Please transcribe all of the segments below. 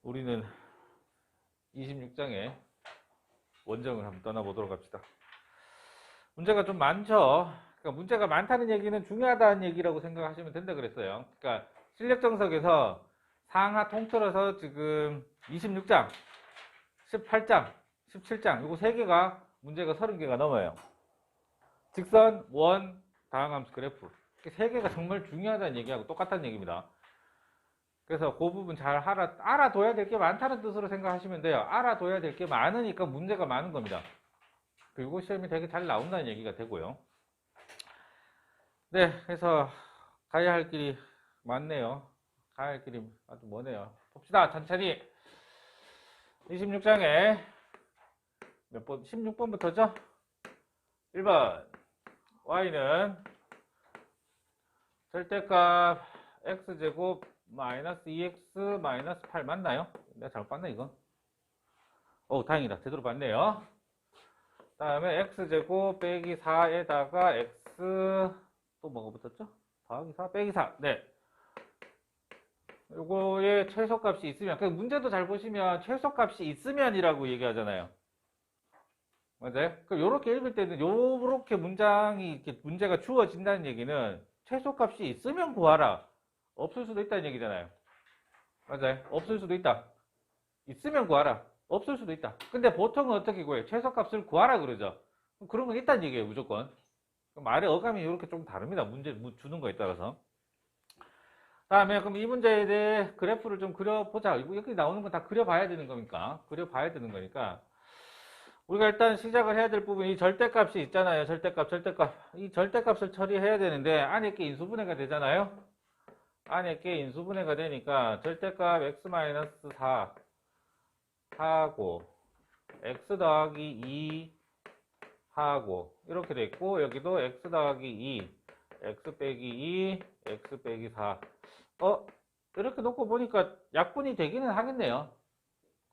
우리는 26장의 원정을 한번 떠나보도록 합시다. 문제가 좀 많죠. 그러니까 문제가 많다는 얘기는 중요하다는 얘기라고 생각하시면 된다 그랬어요. 그러니까 실력정석에서 상하 통틀어서 지금 26장, 18장, 17장 이거 3개가 문제가 30개가 넘어요. 직선, 원, 다항함수 그래프 3개가 정말 중요하다는 얘기하고 똑같다는 얘기입니다. 그래서 그 부분 잘 알아둬야 될 게 많다는 뜻으로 생각하시면 돼요. 알아둬야 될 게 많으니까 문제가 많은 겁니다. 그리고 시험이 되게 잘 나온다는 얘기가 되고요. 네, 그래서 가야 할 길이 많네요. 가야 할 길이 아주 머네요. 봅시다, 천천히. 26장에 몇 번? 16번부터죠? 1번 y는 절대값 x제곱 마이너스 2x 마이너스 8 맞나요? 내가 잘못 봤나 이거? 다행이다. 제대로 봤네요. 그 다음에 x제곱 빼기 4에다가 x 또 뭐가 붙었죠? 더하기 4 빼기 4. 네. 요거의 최소값이 있으면, 그 문제도 잘 보시면 최소값이 있으면이라고 얘기하잖아요. 맞아요? 그럼 요렇게 읽을 때는 요렇게 문장이 이렇게 문제가 주어진다는 얘기는 최소값이 있으면 구하라. 없을 수도 있다는 얘기잖아요. 맞아요? 없을 수도 있다. 있으면 구하라. 없을 수도 있다. 근데 보통은 어떻게 구해요? 최소값을 구하라 그러죠. 그런 건 있다는 얘기예요, 무조건. 말의 어감이 이렇게 좀 다릅니다. 문제 주는 거에 따라서. 다음에 그럼 이 문제에 대해 그래프를 좀 그려보자. 여기 나오는 건 다 그려봐야 되는 거니까. 그려봐야 되는 거니까. 우리가 일단 시작을 해야 될 부분이 절대값이 있잖아요. 절대값. 이 절대값을 처리해야 되는데 안에 게 인수분해가 되잖아요. 안에 게 인수분해가 되니까 절대값 x-4 하고 x 더하기 2 하고 이렇게 돼 있고 여기도 x 더하기 2 x 빼기 2 x 빼기 4 이렇게 놓고 보니까 약분이 되기는 하겠네요.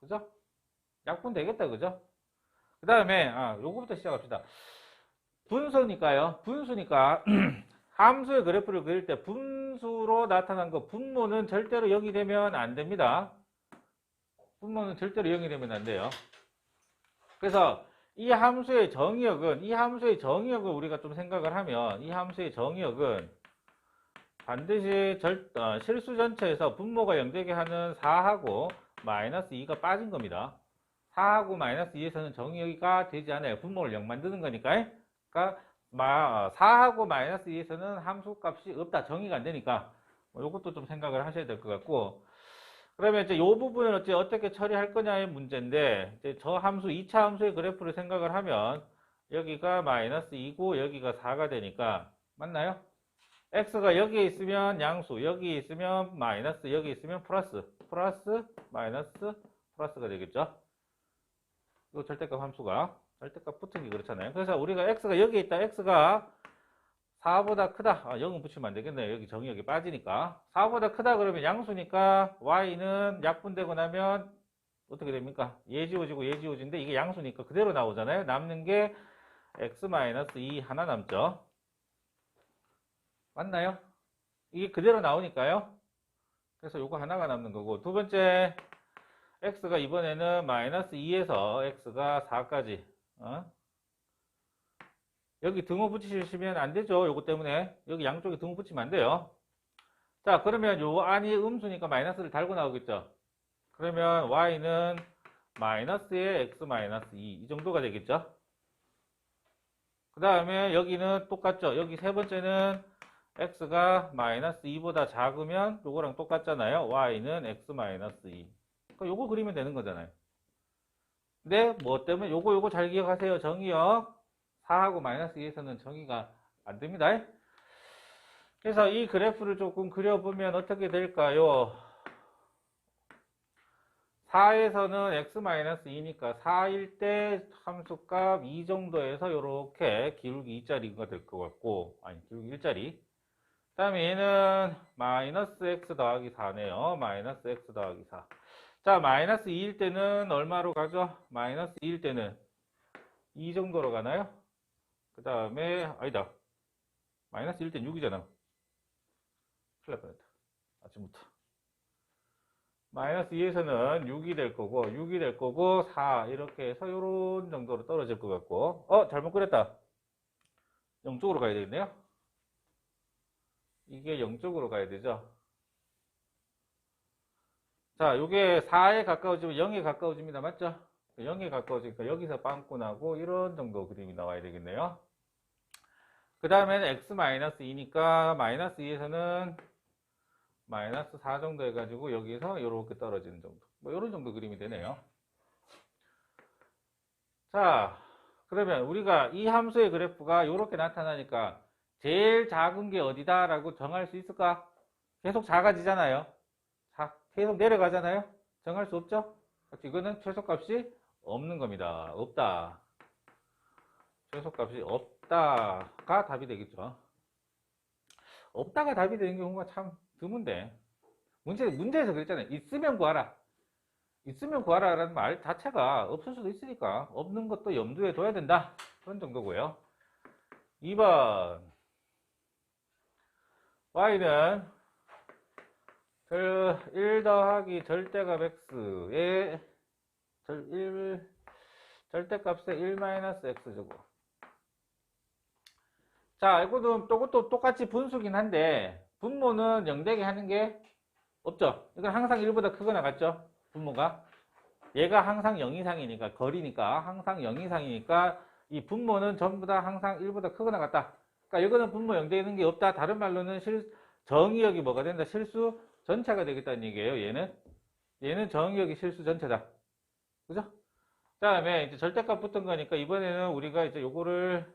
그죠? 약분 되겠다. 그죠? 그 다음에 요거부터 시작합시다. 분수니까요. 분수니까 함수의 그래프를 그릴 때 분수로 나타난 거 분모는 절대로 0이 되면 안 됩니다. 분모는 절대로 0이 되면 안 돼요. 그래서 이 함수의 정의역을 우리가 좀 생각을 하면 이 함수의 정의역은 반드시 실수 전체에서 분모가 0되게 하는 4하고 마이너스 2가 빠진 겁니다. 4하고 마이너스 2에서는 정의역이 되지 않아요. 분모를 0 만드는 거니까. 그러니까 4하고 마이너스 2에서는 함수값이 없다. 정의가 안 되니까 이것도 좀 생각을 하셔야 될 것 같고, 그러면 이제 이 부분을 어떻게 처리할 거냐의 문제인데, 이제 저 함수 2차 함수의 그래프를 생각을 하면 여기가 마이너스 2고 여기가 4가 되니까 맞나요? x가 여기에 있으면 양수, 여기 있으면 마이너스, 여기 있으면 플러스, 마이너스, 플러스가 되겠죠? 이 절대값 함수가 절대값 붙은 게 그렇잖아요. 그래서 우리가 x가 여기에 있다. x가 4보다 크다. 0은 붙이면 안 되겠네요. 여기 정의역이 빠지니까. 4보다 크다 그러면 양수니까 y는 약분되고 나면 어떻게 됩니까? 얘 지워지고 얘 지워지는데 이게 양수니까 그대로 나오잖아요. 남는 게 x-2 하나 남죠. 맞나요? 이게 그대로 나오니까요. 그래서 요거 하나가 남는 거고, 두 번째 x가 이번에는 마이너스 2에서 x가 4까지 여기 등호 붙이시면 안 되죠. 요거 때문에 여기 양쪽에 등호 붙이면 안 돼요. 자, 그러면 요 안이 음수니까 마이너스를 달고 나오겠죠. 그러면 y는 마이너스에 x 마이너스 2 이 정도가 되겠죠. 그 다음에 여기는 똑같죠. 여기 세 번째는 x가 마이너스 2보다 작으면 요거랑 똑같잖아요. y는 x 마이너스 2. 그러니까 요거 그리면 되는 거잖아요. 근데 뭐 때문에 요거 잘 기억하세요. 정의역 4하고 마이너스 2에서는 정의가 안 됩니다. 그래서 이 그래프를 조금 그려보면 어떻게 될까요? 4에서는 x-2니까 4일 때 함수값 2 정도에서 이렇게 기울기 2짜리가 될 것 같고, 아니 기울기 1짜리. 그 다음에 얘는 마이너스 x 더하기 4네요. 마이너스 x 더하기 4. 자, 마이너스 2일 때는 얼마로 가죠? 마이너스 2일 때는 2 정도로 가나요? 그 다음에 아니다. 마이너스 1 때는 6이잖아. 큰일 날 뻔했다. 아침부터. 마이너스 2에서는 6이 될 거고 6이 될 거고 4 이렇게 해서 요런 정도로 떨어질 것 같고 잘못 그렸다. 0쪽으로 가야 되겠네요. 이게 0쪽으로 가야 되죠. 자, 요게 4에 가까워지면 0에 가까워집니다. 맞죠? 0에 가까워지니까 여기서 빵꾸 나고 이런 정도 그림이 나와야 되겠네요. 그 다음에는 x-2니까 마이너스 2에서는 마이너스 4 정도 해가지고 여기서 이렇게 떨어지는 정도. 뭐 이런 정도 그림이 되네요. 자, 그러면 우리가 이 함수의 그래프가 이렇게 나타나니까 제일 작은 게 어디다라고 정할 수 있을까? 계속 작아지잖아요. 계속 내려가잖아요. 정할 수 없죠? 이거는 최소값이 없는 겁니다. 없다. 최소값이 없다가 답이 되겠죠. 없다가 답이 되는 경우가 참 드문데 문제에서 그랬잖아요. 있으면 구하라. 있으면 구하라라는 말 자체가 없을 수도 있으니까 없는 것도 염두에 둬야 된다. 그런 정도고요. 2번 y는 1 더하기 절대값 x의 절대값의 1-x제곱. 자, 이것도 똑같이 분수긴 한데 분모는 0되게 하는 게 없죠. 이건 항상 1보다 크거나 같죠. 분모가 얘가 항상 0 이상이니까 거리니까 항상 0 이상이니까 이 분모는 전부 다 항상 1보다 크거나 같다. 그러니까 이거는 분모 0 되는 게 없다. 다른 말로는 정의역이 뭐가 된다? 실수 전체가 되겠다는 얘기예요. 얘는 정의역이 실수 전체다. 그죠? 그 다음에 이제 절대값 붙은 거니까 이번에는 우리가 이제 요거를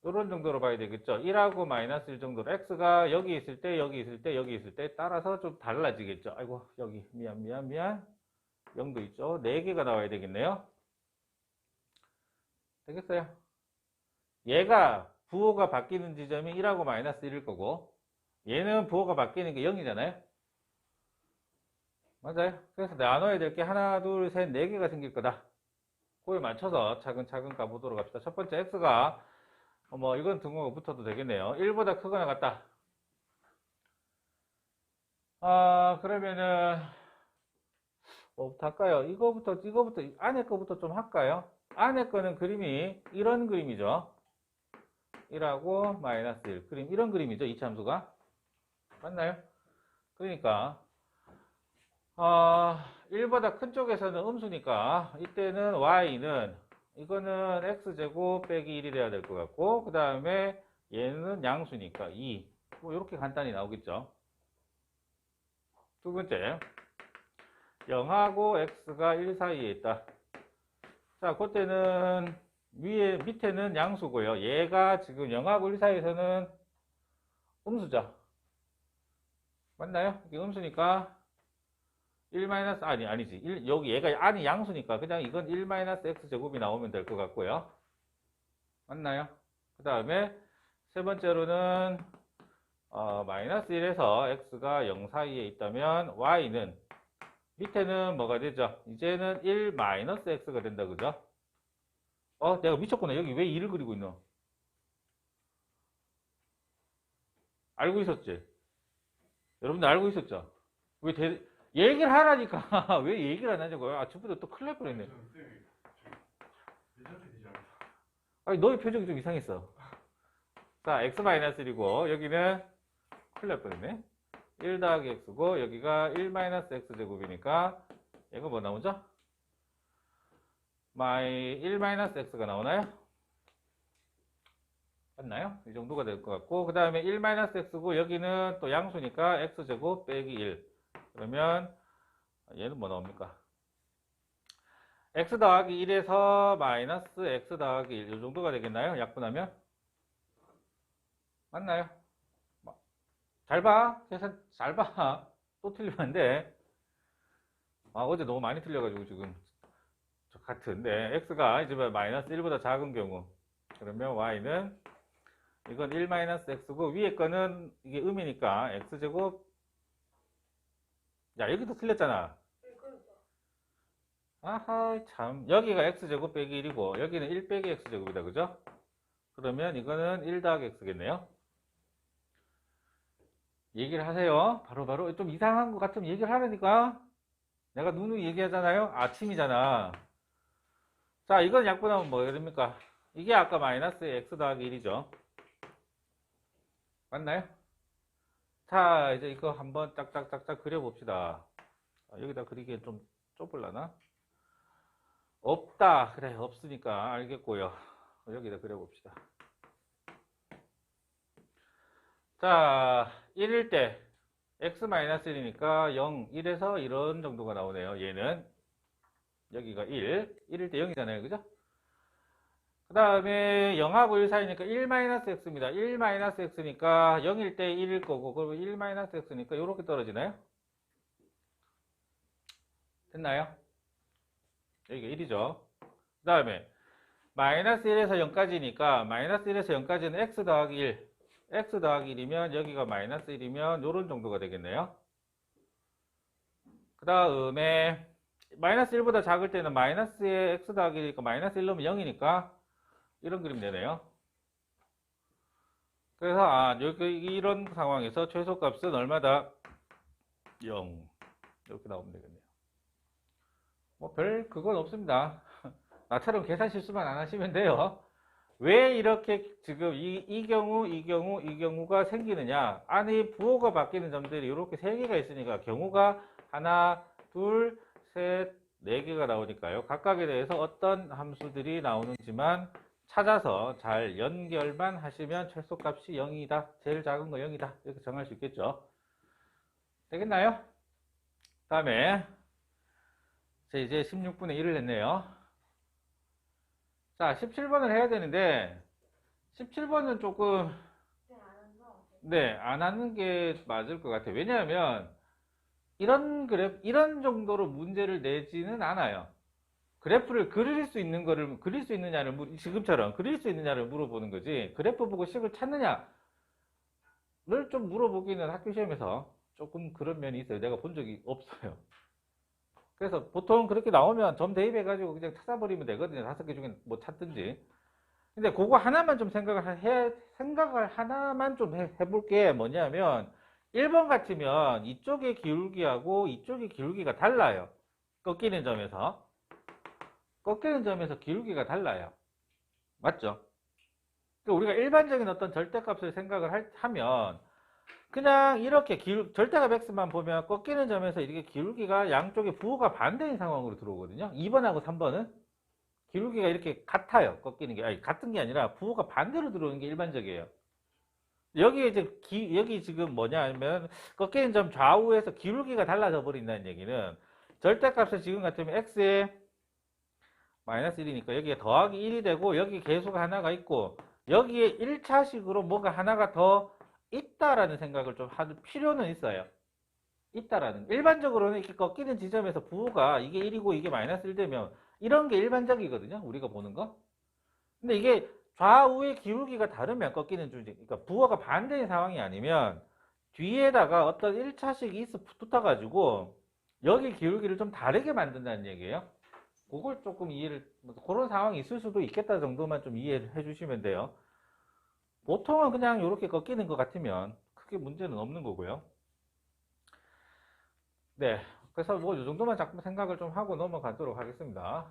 요런 정도로 봐야 되겠죠. 1하고 마이너스 1 정도로 x가 여기 있을 때 여기 있을 때 여기 있을 때 따라서 좀 달라지겠죠. 아이고 여기 미안 0도 있죠. 4개가 나와야 되겠네요. 되겠어요? 얘가 부호가 바뀌는 지점이 1하고 마이너스 1일 거고 얘는 부호가 바뀌는 게 0이잖아요. 맞아요. 그래서 나눠야 될 게 하나, 둘, 셋, 4개가 생길 거다. 그거에 맞춰서 차근차근 가보도록 합시다. 첫 번째 x가 이건 등호가 붙어도 되겠네요. 1보다 크거나 같다. 그러면은 뭐부터 할까요? 이거부터 안에 거부터 좀 할까요? 안에 거는 그림이 이런 그림이죠. 1하고 마이너스 1 그림 이런 그림이죠. 이차 함수가 맞나요? 그러니까 1보다 큰 쪽에서는 음수니까 이때는 y는 이거는 x제곱 빼기 1이 돼야 될 것 같고 그 다음에 얘는 양수니까 2 뭐 이렇게 간단히 나오겠죠. 두 번째 0하고 x가 1 사이에 있다. 자, 그때는 밑에는 양수고요. 얘가 지금 0하고 1 사이에서는 음수죠. 맞나요? 이게 음수니까 1 마이너스 아니지. 여기 얘가 안이 양수니까 그냥 이건 1 마이너스 x제곱이 나오면 될 것 같고요. 맞나요? 그 다음에 세 번째로는 마이너스 1에서 x가 0 사이에 있다면 y는 밑에는 뭐가 되죠? 이제는 1 마이너스 x가 된다. 그죠? 내가 미쳤구나. 여기 왜 2를 그리고 있노? 알고 있었지? 여러분들 알고 있었죠? 얘기를 하라니까. 왜 얘기를 안 하냐고요? 아침부터 또 큰일 날 뻔했네. 아니, 너의 표정이 좀 이상했어. 자, x-1이고, 여기는 큰일 날 뻔했네. 1 더하기 x고, 여기가 1 마이너스 x제곱이니까, 얘가 뭐 나오죠? 1 마이너스 x가 나오나요? 맞나요? 이 정도가 될 것 같고, 그 다음에 1 마이너스 x고, 여기는 또 양수니까 x제곱 빼기 1. 그러면 얘는 뭐 나옵니까? x 더하기 1에서 마이너스 x 더하기 1. 이 정도가 되겠나요? 약분하면? 맞나요? 잘 봐. 계산 잘 봐. 또 틀리면 안 돼. 어제 너무 많이 틀려가지고 지금 같은데 x가 이제 마이너스 1보다 작은 경우 그러면 y는 이건 1 마이너스 x고 위에 거는 이게 음이니까 x제곱 야 여기도 틀렸잖아. 아하 참 여기가 x제곱 빼기 1이고 여기는 1 빼기 x제곱이다. 그죠? 그러면 이거는 1 더하기 x겠네요. 얘기를 하세요. 바로바로. 좀 이상한 것 같으면 얘기를 하라니까. 내가 누누이 얘기하잖아요. 아침이잖아. 자, 이건 약분하면 뭐 이럽니까? 이게 아까 마이너스 x 더하기 1이죠. 맞나요? 자, 이제 이거 한번 짝짝짝짝 그려봅시다. 여기다 그리기엔 좀 좁을라나? 없다. 그래, 없으니까 알겠고요. 여기다 그려봅시다. 자, 1일 때 x-1이니까 0, 1에서 이런 정도가 나오네요. 얘는 여기가 1, 1일 때 0이잖아요. 그죠? 그 다음에 0하고 1 사이니까 1-x입니다. 1-x니까 0일 때 1일 거고, 그러면 1-x니까 이렇게 떨어지나요? 됐나요? 여기가 1이죠. 그 다음에 마이너스 1에서 0까지니까 마이너스 1에서 0까지는 x 더하기 1, x 더하기 1이면 여기가 마이너스 1이면 요런 정도가 되겠네요. 그 다음에 마이너스 1보다 작을 때는 마이너스에 x 더하기 1이니까 마이너스 1 넣으면 0이니까 이런 그림 되네요. 그래서 여기 이런 상황에서 최소값은 얼마다? 0 이렇게 나오면 되겠네요. 뭐 별 그건 없습니다. 나처럼 계산 실수만 안 하시면 돼요. 왜 이렇게 지금 이 경우가 생기느냐? 안에 부호가 바뀌는 점들이 이렇게 3개가 있으니까 경우가 하나, 둘, 셋, 4개가 나오니까요. 각각에 대해서 어떤 함수들이 나오는지만 찾아서 잘 연결만 하시면 최소값이 0이다. 제일 작은 거 0이다. 이렇게 정할 수 있겠죠. 되겠나요? 다음에 이제 16분의 1을 했네요. 자, 17번을 해야 되는데 17번은 조금 안 하는 게 맞을 것 같아요. 왜냐하면 이런 정도로 문제를 내지는 않아요. 그래프를 그릴 수 있느냐를 지금처럼 그릴 수 있느냐를 물어보는 거지. 그래프 보고 식을 찾느냐를 좀 물어보기는 학교 시험에서 조금 그런 면이 있어요. 내가 본 적이 없어요. 그래서 보통 그렇게 나오면 점 대입해가지고 그냥 찾아버리면 되거든요. 5개 중에 뭐 찾든지. 근데 그거 하나만 좀 생각을 하나만 좀 해볼 게 뭐냐면 1번 같으면 이쪽의 기울기하고 이쪽의 기울기가 달라요. 꺾이는 점에서 기울기가 달라요. 맞죠? 그러니까 우리가 일반적인 어떤 절대값을 생각을 하면 그냥 이렇게 절대값 x만 보면 꺾이는 점에서 이렇게 기울기가 양쪽에 부호가 반대인 상황으로 들어오거든요. 2번하고 3번은 기울기가 이렇게 같아요. 꺾이는 게 아니 같은 게 아니라 부호가 반대로 들어오는 게 일반적이에요. 여기 이제 여기 지금 뭐냐면 꺾이는 점 좌우에서 기울기가 달라져 버린다는 얘기는 절대값을 지금 같으면 x에 마이너스 1이니까 여기에 더하기 1이 되고 여기 계수가 하나가 있고 여기에 1차식으로 뭐가 하나가 더 있다라는 생각을 좀 할 필요는 있어요. 있다라는. 일반적으로는 이렇게 꺾이는 지점에서 부호가 이게 1이고 이게 마이너스 1 되면 이런 게 일반적이거든요. 우리가 보는 거. 근데 이게 좌우의 기울기가 다르면 꺾이는 주제, 그러니까 부호가 반대인 상황이 아니면 뒤에다가 어떤 1차식이 붙어가지고 여기 기울기를 좀 다르게 만든다는 얘기예요. 그걸 조금 그런 상황이 있을 수도 있겠다 정도만 좀 이해를 해주시면 돼요. 보통은 그냥 이렇게 꺾이는 것 같으면 크게 문제는 없는 거고요. 네. 그래서 뭐 이 정도만 자꾸 생각을 좀 하고 넘어가도록 하겠습니다.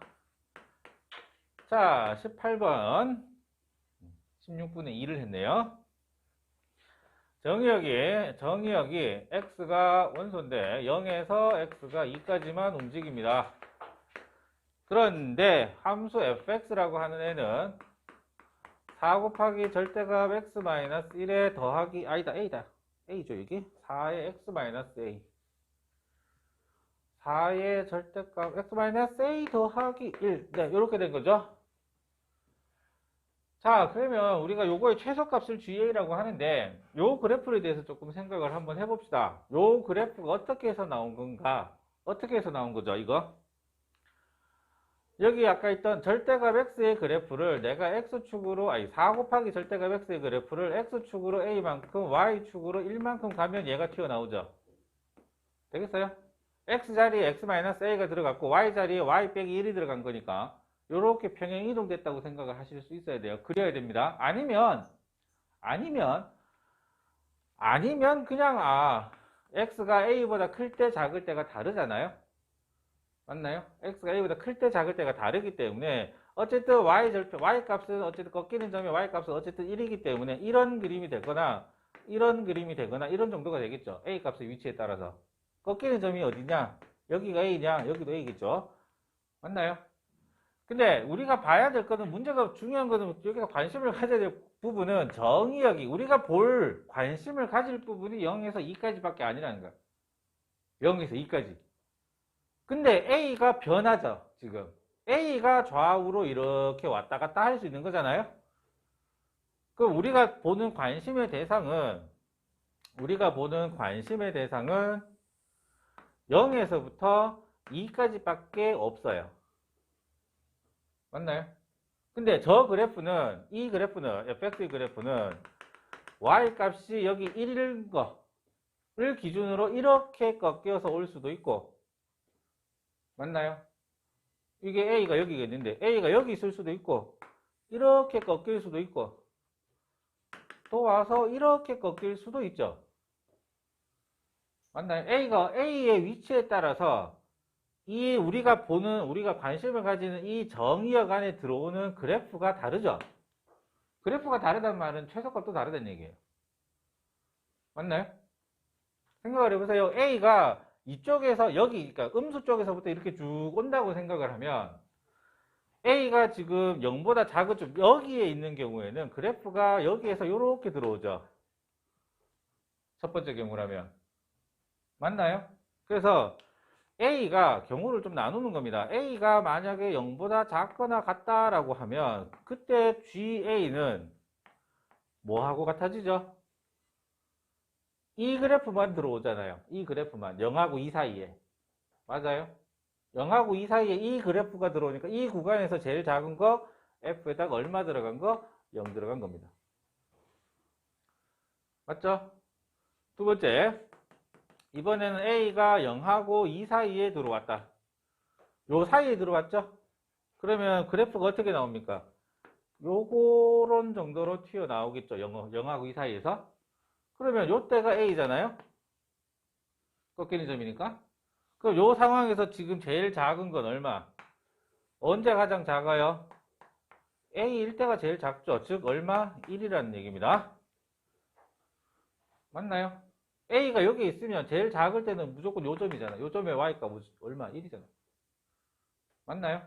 자, 18번. 16분의 2를 했네요. 정의역이 x가 원소인데 0에서 x가 2까지만 움직입니다. 그런데 함수 fx라고 하는 애는 4 곱하기 절대값 x-1에 더하기 a다. a죠 이게? 4의 x-a 4의 절대값 x-a 더하기 1 네, 이렇게 된 거죠. 자, 그러면 우리가 요거의 최소값을 GA라고 하는데 요 그래프에 대해서 조금 생각을 한번 해봅시다. 요 그래프가 어떻게 해서 나온 건가? 어떻게 해서 나온 거죠, 이거? 여기 아까 있던 절대값 x의 그래프를 내가 x축으로 4 곱하기 절대값 x의 그래프를 x축으로 a만큼 y축으로 1만큼 가면 얘가 튀어나오죠. 되겠어요? x자리에 x-a가 들어갔고 y자리에 y 빼기 1이 들어간 거니까 이렇게 평행 이동됐다고 생각을 하실 수 있어야 돼요. 그려야 됩니다. 아니면 아니면 그냥 x가 a보다 클 때 작을 때가 다르잖아요. 맞나요? x가 a보다 클 때 작을 때가 다르기 때문에 어쨌든 y 값은 어쨌든 꺾이는 점의 y 값은 어쨌든 1이기 때문에 이런 그림이 되거나 이런 그림이 되거나 이런 정도가 되겠죠. a 값의 위치에 따라서. 꺾이는 점이 어디냐? 여기가 a냐? 여기도 a겠죠. 맞나요? 근데 우리가 봐야 될 거는 문제가 중요한 거는 여기서 관심을 가져야 될 부분은 정의역이 우리가 볼 관심을 가질 부분이 0에서 2까지밖에 아니라는 거야. 0에서 2까지. 근데 A가 변하죠, 지금. A가 좌우로 이렇게 왔다 갔다 할 수 있는 거잖아요? 그럼 우리가 보는 관심의 대상은 0에서부터 2까지밖에 없어요. 맞나요? 근데 이 그래프는, fx 그래프는 y 값이 여기 1인 거를 기준으로 이렇게 꺾여서 올 수도 있고, 맞나요? 이게 A가 여기겠는데 A가 여기 있을 수도 있고 이렇게 꺾일 수도 있고 또 와서 이렇게 꺾일 수도 있죠. 맞나요? A의 위치에 따라서 우리가 관심을 가지는 이 정의역 안에 들어오는 그래프가 다르죠. 그래프가 다르다는 말은 최소값도 다르다는 얘기예요. 맞나요? 생각을 해보세요. A가 이쪽에서 그러니까 음수 쪽에서부터 이렇게 쭉 온다고 생각을 하면 A가 지금 0보다 작은 쪽 여기에 있는 경우에는 그래프가 여기에서 이렇게 들어오죠. 첫 번째 경우라면. 맞나요? 그래서 A가 경우를 좀 나누는 겁니다. A가 만약에 0보다 작거나 같다라고 하면 그때 GA는 뭐하고 같아지죠? 이 그래프만 들어오잖아요. 이 그래프만 0하고 2 사이에. 맞아요? 0하고 2 사이에 이 그래프가 들어오니까 이 구간에서 제일 작은 거 F에다가 얼마 들어간 거? 0 들어간 겁니다. 맞죠? 두 번째, 이번에는 A가 0하고 2 사이에 들어왔다. 요 사이에 들어왔죠? 그러면 그래프가 어떻게 나옵니까? 요런 정도로 튀어나오겠죠. 0하고 2 사이에서. 그러면 요때가 A잖아요? 꺾이는 점이니까. 그럼 요 상황에서 지금 제일 작은 건 얼마? 언제 가장 작아요? A일 때가 제일 작죠. 즉 얼마? 1이라는 얘기입니다. 맞나요? A가 여기 있으면 제일 작을 때는 무조건 요 점이잖아. 요 점의 Y가 얼마? 1이잖아. 맞나요?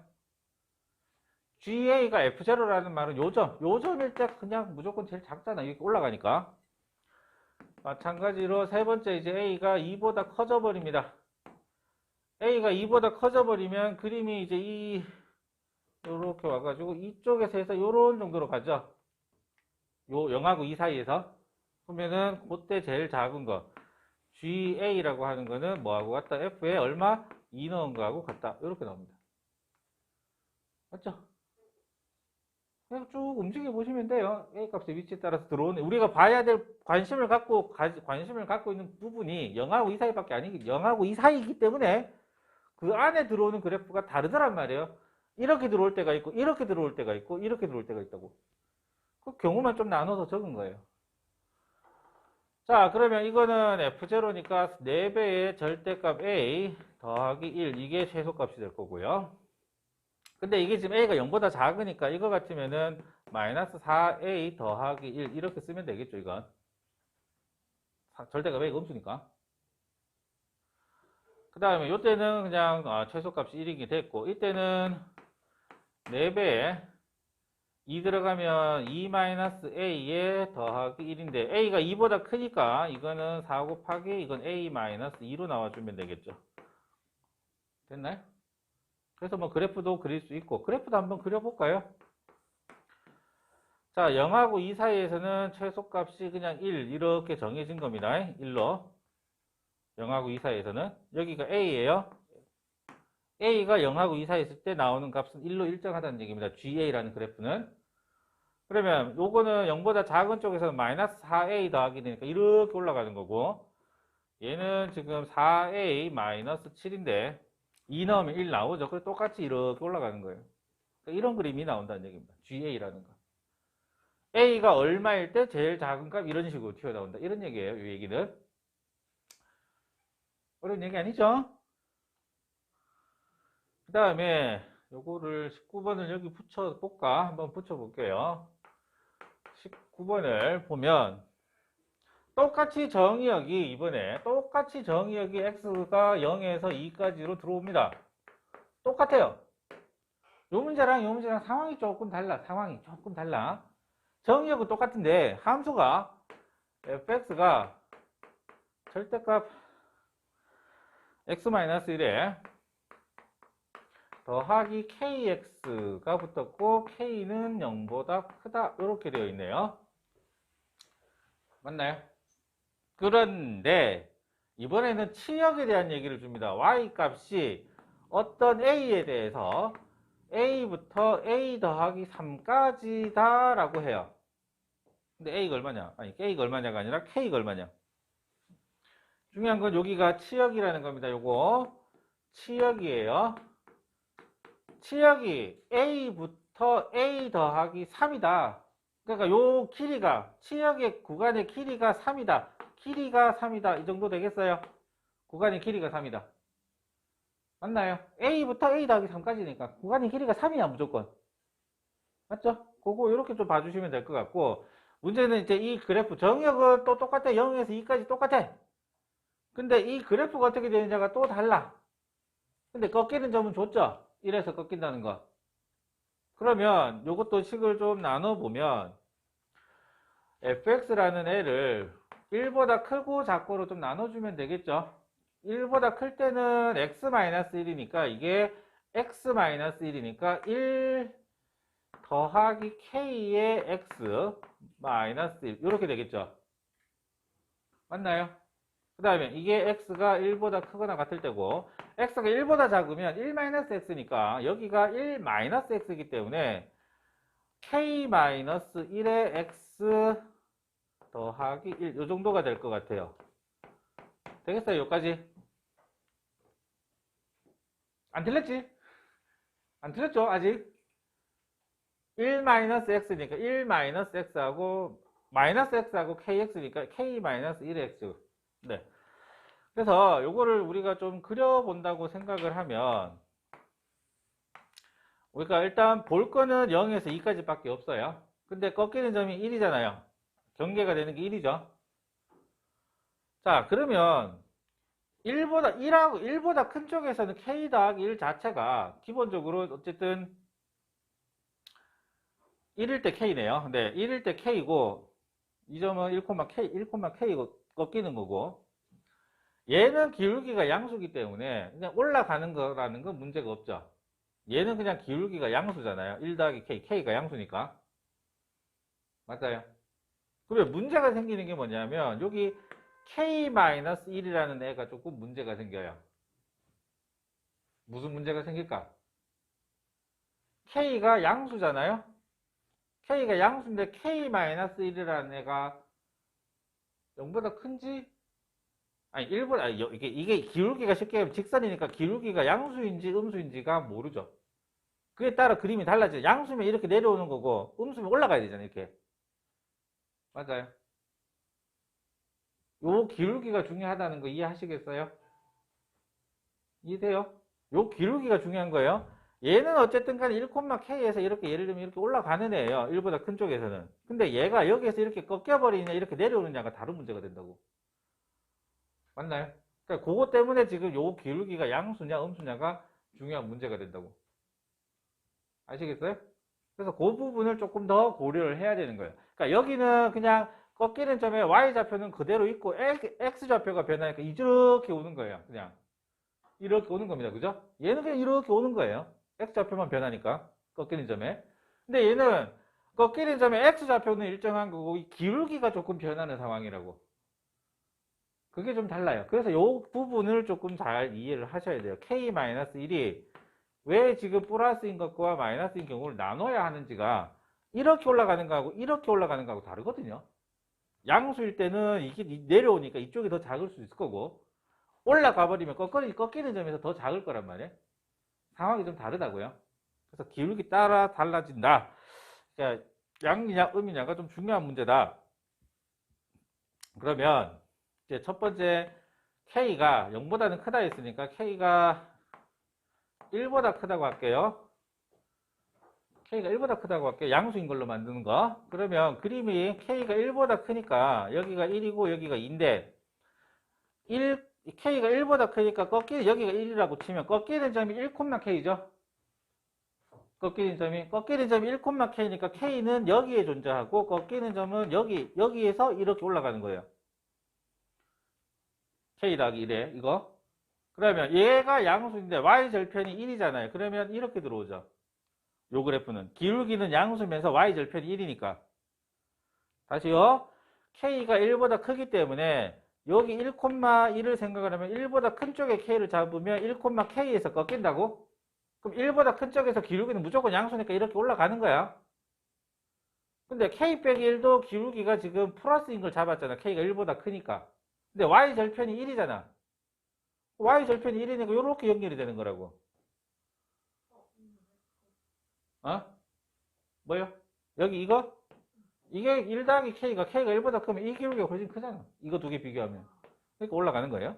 GA가 F0라는 말은 요점일 때 그냥 무조건 제일 작잖아. 이렇게 올라가니까. 마찬가지로 세 번째 이제 A가 2보다 커져 버립니다. A가 2보다 커져 버리면 그림이 이제 요렇게 와가지고 이쪽에서 해서 요런 정도로 가죠. 요 0하고 2 사이에서. 그러면은 그때 제일 작은 거 GA라고 하는 거는 뭐하고 같다? F에 얼마? 2 넣은 거하고 같다. 이렇게 나옵니다. 맞죠? 그냥 쭉 움직여 보시면 돼요. A 값의 위치에 따라서 들어오는 우리가 봐야 될 관심을 갖고 있는 부분이 0하고 2 사이밖에 아니기 0하고 2 사이이기 때문에 그 안에 들어오는 그래프가 다르더란 말이에요. 이렇게 들어올 때가 있고 이렇게 들어올 때가 있고 이렇게 들어올 때가 있다고. 그 경우만 좀 나눠서 적은 거예요. 자, 그러면 이거는 F0니까 4배의 절대값 A 더하기 1 이게 최소값이 될 거고요. 근데 이게 지금 A가 0보다 작으니까 이거 같으면은 마이너스 4A 더하기 1 이렇게 쓰면 되겠죠, 이건. 절대값 A가 음수니까. 그 다음에 이때는 그냥 최소값이 1이게 됐고 이때는 4배에 2 들어가면 2-A에 더하기 1인데 A가 2보다 크니까 이거는 4 곱하기 이건 A-2로 나와주면 되겠죠. 됐나요? 그래서 뭐 그래프도 그릴 수 있고 그래프도 한번 그려볼까요? 자, 0하고 2 사이에서는 최소값이 그냥 1 이렇게 정해진 겁니다. 1로 0하고 2 사이에서는 여기가 A예요. A가 0하고 2 사이에 있을 때 나오는 값은 1로 일정하다는 얘기입니다. GA라는 그래프는. 그러면 요거는 0보다 작은 쪽에서는 마이너스 4A 더하기 되니까 이렇게 올라가는 거고 얘는 지금 4A 마이너스 7인데 2 넣으면 1 나오죠. 그래서 똑같이 이렇게 올라가는 거예요. 그러니까 이런 그림이 나온다는 얘기입니다. GA라는 거. A가 얼마일 때 제일 작은 값 이런 식으로 튀어나온다. 이런 얘기예요. 이 얘기는. 어려운 얘기 아니죠? 그 다음에 요거를 19번을 여기 붙여볼까? 한번 붙여볼게요. 19번을 보면 똑같이 정의역이 이번에 똑같이 정의역이 x가 0에서 2까지로 들어옵니다. 똑같아요. 요 문제랑 상황이 조금 달라. 상황이 조금 달라. 정의역은 똑같은데 함수가 fx가 절대값 x-1에 더하기 kx가 붙었고 k는 0보다 크다 이렇게 되어 있네요. 맞나요? 그런데 이번에는 치역에 대한 얘기를 줍니다. y 값이 어떤 a에 대해서 a부터 a 더하기 3까지다 라고 해요. 근데 a가 얼마냐? 아니 a가 얼마냐가 아니라 k가 얼마냐. 중요한 건 여기가 치역이라는 겁니다. 요거 치역이에요. 치역이 a부터 a 더하기 3이다. 그러니까 요 길이가 치역의 구간의 길이가 3이다. 길이가 3이다. 이 정도 되겠어요? 구간의 길이가 3이다. 맞나요? a부터 a 더하기 3까지니까 구간의 길이가 3이야 무조건. 맞죠? 그거 이렇게 좀 봐주시면 될 것 같고 문제는 이제 이 그래프 정역은 또 똑같아. 0에서 2까지 똑같아. 근데 이 그래프가 어떻게 되느냐가 또 달라. 근데 꺾이는 점은 줬죠? 1에서 꺾인다는 거. 그러면 요것도 식을 좀 나눠보면 fx라는 애를 1보다 크고 작고로 좀 나눠주면 되겠죠? 1보다 클 때는 x-1이니까 이게 x-1이니까 1 더하기 k의 x-1 이렇게 되겠죠? 맞나요? 그 다음에 이게 x가 1보다 크거나 같을 때고 x가 1보다 작으면 1-x니까 여기가 1-x이기 때문에 k-1의 x 더하기 1 이 정도가 될 것 같아요. 되겠어요? 여기까지? 안 틀렸지? 안 틀렸죠? 아직? 1-x니까 1-x하고 x하고 kx니까 k-1의 x. 네. 그래서 요거를 우리가 좀 그려본다고 생각을 하면 우리가 일단 볼 거는 0에서 2까지 밖에 없어요. 근데 꺾이는 점이 1이잖아요. 경계가 되는 게 1이죠. 자, 그러면 1보다 큰 쪽에서는 k 더하기 1 자체가 기본적으로 어쨌든 1일 때 k네요. 근데 1일 때 k고 이 점은 1,k고 꺾이는 거고 얘는 기울기가 양수기 때문에 그냥 올라가는 거라는 건 문제가 없죠. 얘는 그냥 기울기가 양수잖아요. 1 더하기 k, k가 양수니까. 맞아요. 그러면 문제가 생기는 게 뭐냐면 여기 k-1이라는 애가 조금 문제가 생겨요. 무슨 문제가 생길까? k가 양수잖아요. k가 양수인데 k-1이라는 애가 0보다 큰지? 아니 1보다 이게 기울기가 쉽게 직선이니까 기울기가 양수인지 음수인지가 모르죠. 그에 따라 그림이 달라져요. 양수면 이렇게 내려오는 거고 음수면 올라가야 되잖아요. 이렇게. 맞아요. 요 기울기가 중요하다는 거 이해하시겠어요? 이해돼요? 요 기울기가 중요한 거예요. 얘는 어쨌든 간에 1,k에서 이렇게 예를 들면 이렇게 올라가는 애예요. 1보다 큰 쪽에서는. 근데 얘가 여기에서 이렇게 꺾여버리냐 이렇게 내려오느냐가 다른 문제가 된다고. 맞나요? 그러니까 그거 때문에 지금 요 기울기가 양수냐 음수냐가 중요한 문제가 된다고. 아시겠어요? 그래서 그 부분을 조금 더 고려를 해야 되는 거예요. 그러니까 여기는 그냥 꺾이는 점에 y좌표는 그대로 있고 x좌표가 변하니까 이렇게 오는 거예요. 그냥 이렇게 오는 겁니다. 그죠? 얘는 그냥 이렇게 오는 거예요. x좌표만 변하니까 꺾이는 점에. 근데 얘는 꺾이는 점에 x좌표는 일정한 거고 이 기울기가 조금 변하는 상황이라고. 그게 좀 달라요. 그래서 이 부분을 조금 잘 이해를 하셔야 돼요. k-1이 왜 지금 플러스인 것과 마이너스인 경우를 나눠야 하는지가 이렇게 올라가는 거하고 이렇게 올라가는 거하고 다르거든요. 양수일 때는 이게 내려오니까 이쪽이 더 작을 수 있을 거고 올라가 버리면 꺾이는 점에서 더 작을 거란 말이에요. 상황이 좀 다르다고요. 그래서 기울기 따라 달라진다. 그러니까 양이냐 음이냐가 좀 중요한 문제다. 그러면 이제 첫 번째 K가 0보다는 크다 했으니까 K가 1보다 크다고 할게요. K가 1보다 크다고 할게요. 양수인 걸로 만드는 거. 그러면 그림이 K가 1보다 크니까 여기가 1이고 여기가 2인데 K가 1보다 크니까 꺾이는 여기가 1이라고 치면 꺾이는 점이 1,K죠. 꺾이는 점이 1,K니까 K는 여기에 존재하고 꺾이는 점은 여기에서 이렇게 올라가는 거예요. K 더하기 1에 이거. 그러면 얘가 양수인데 Y절편이 1이잖아요. 그러면 이렇게 들어오죠. 요 그래프는 기울기는 양수면서 Y절편이 1이니까. 다시요. K가 1보다 크기 때문에 여기 1,1을 생각을 하면 1보다 큰 쪽에 K를 잡으면 1,K에서 꺾인다고? 그럼 1보다 큰 쪽에서 기울기는 무조건 양수니까 이렇게 올라가는 거야. 근데 K 빼기 1도 기울기가 지금 플러스인 걸 잡았잖아. K가 1보다 크니까. 근데 Y절편이 1이잖아. Y절편이 1이니까 이렇게 연결이 되는 거라고. 어? 뭐요? 여기 이거? 이게 1 더하기 K가 1보다 크면 이 기울기가 훨씬 크잖아. 이거 두 개 비교하면. 그러니까 올라가는 거예요.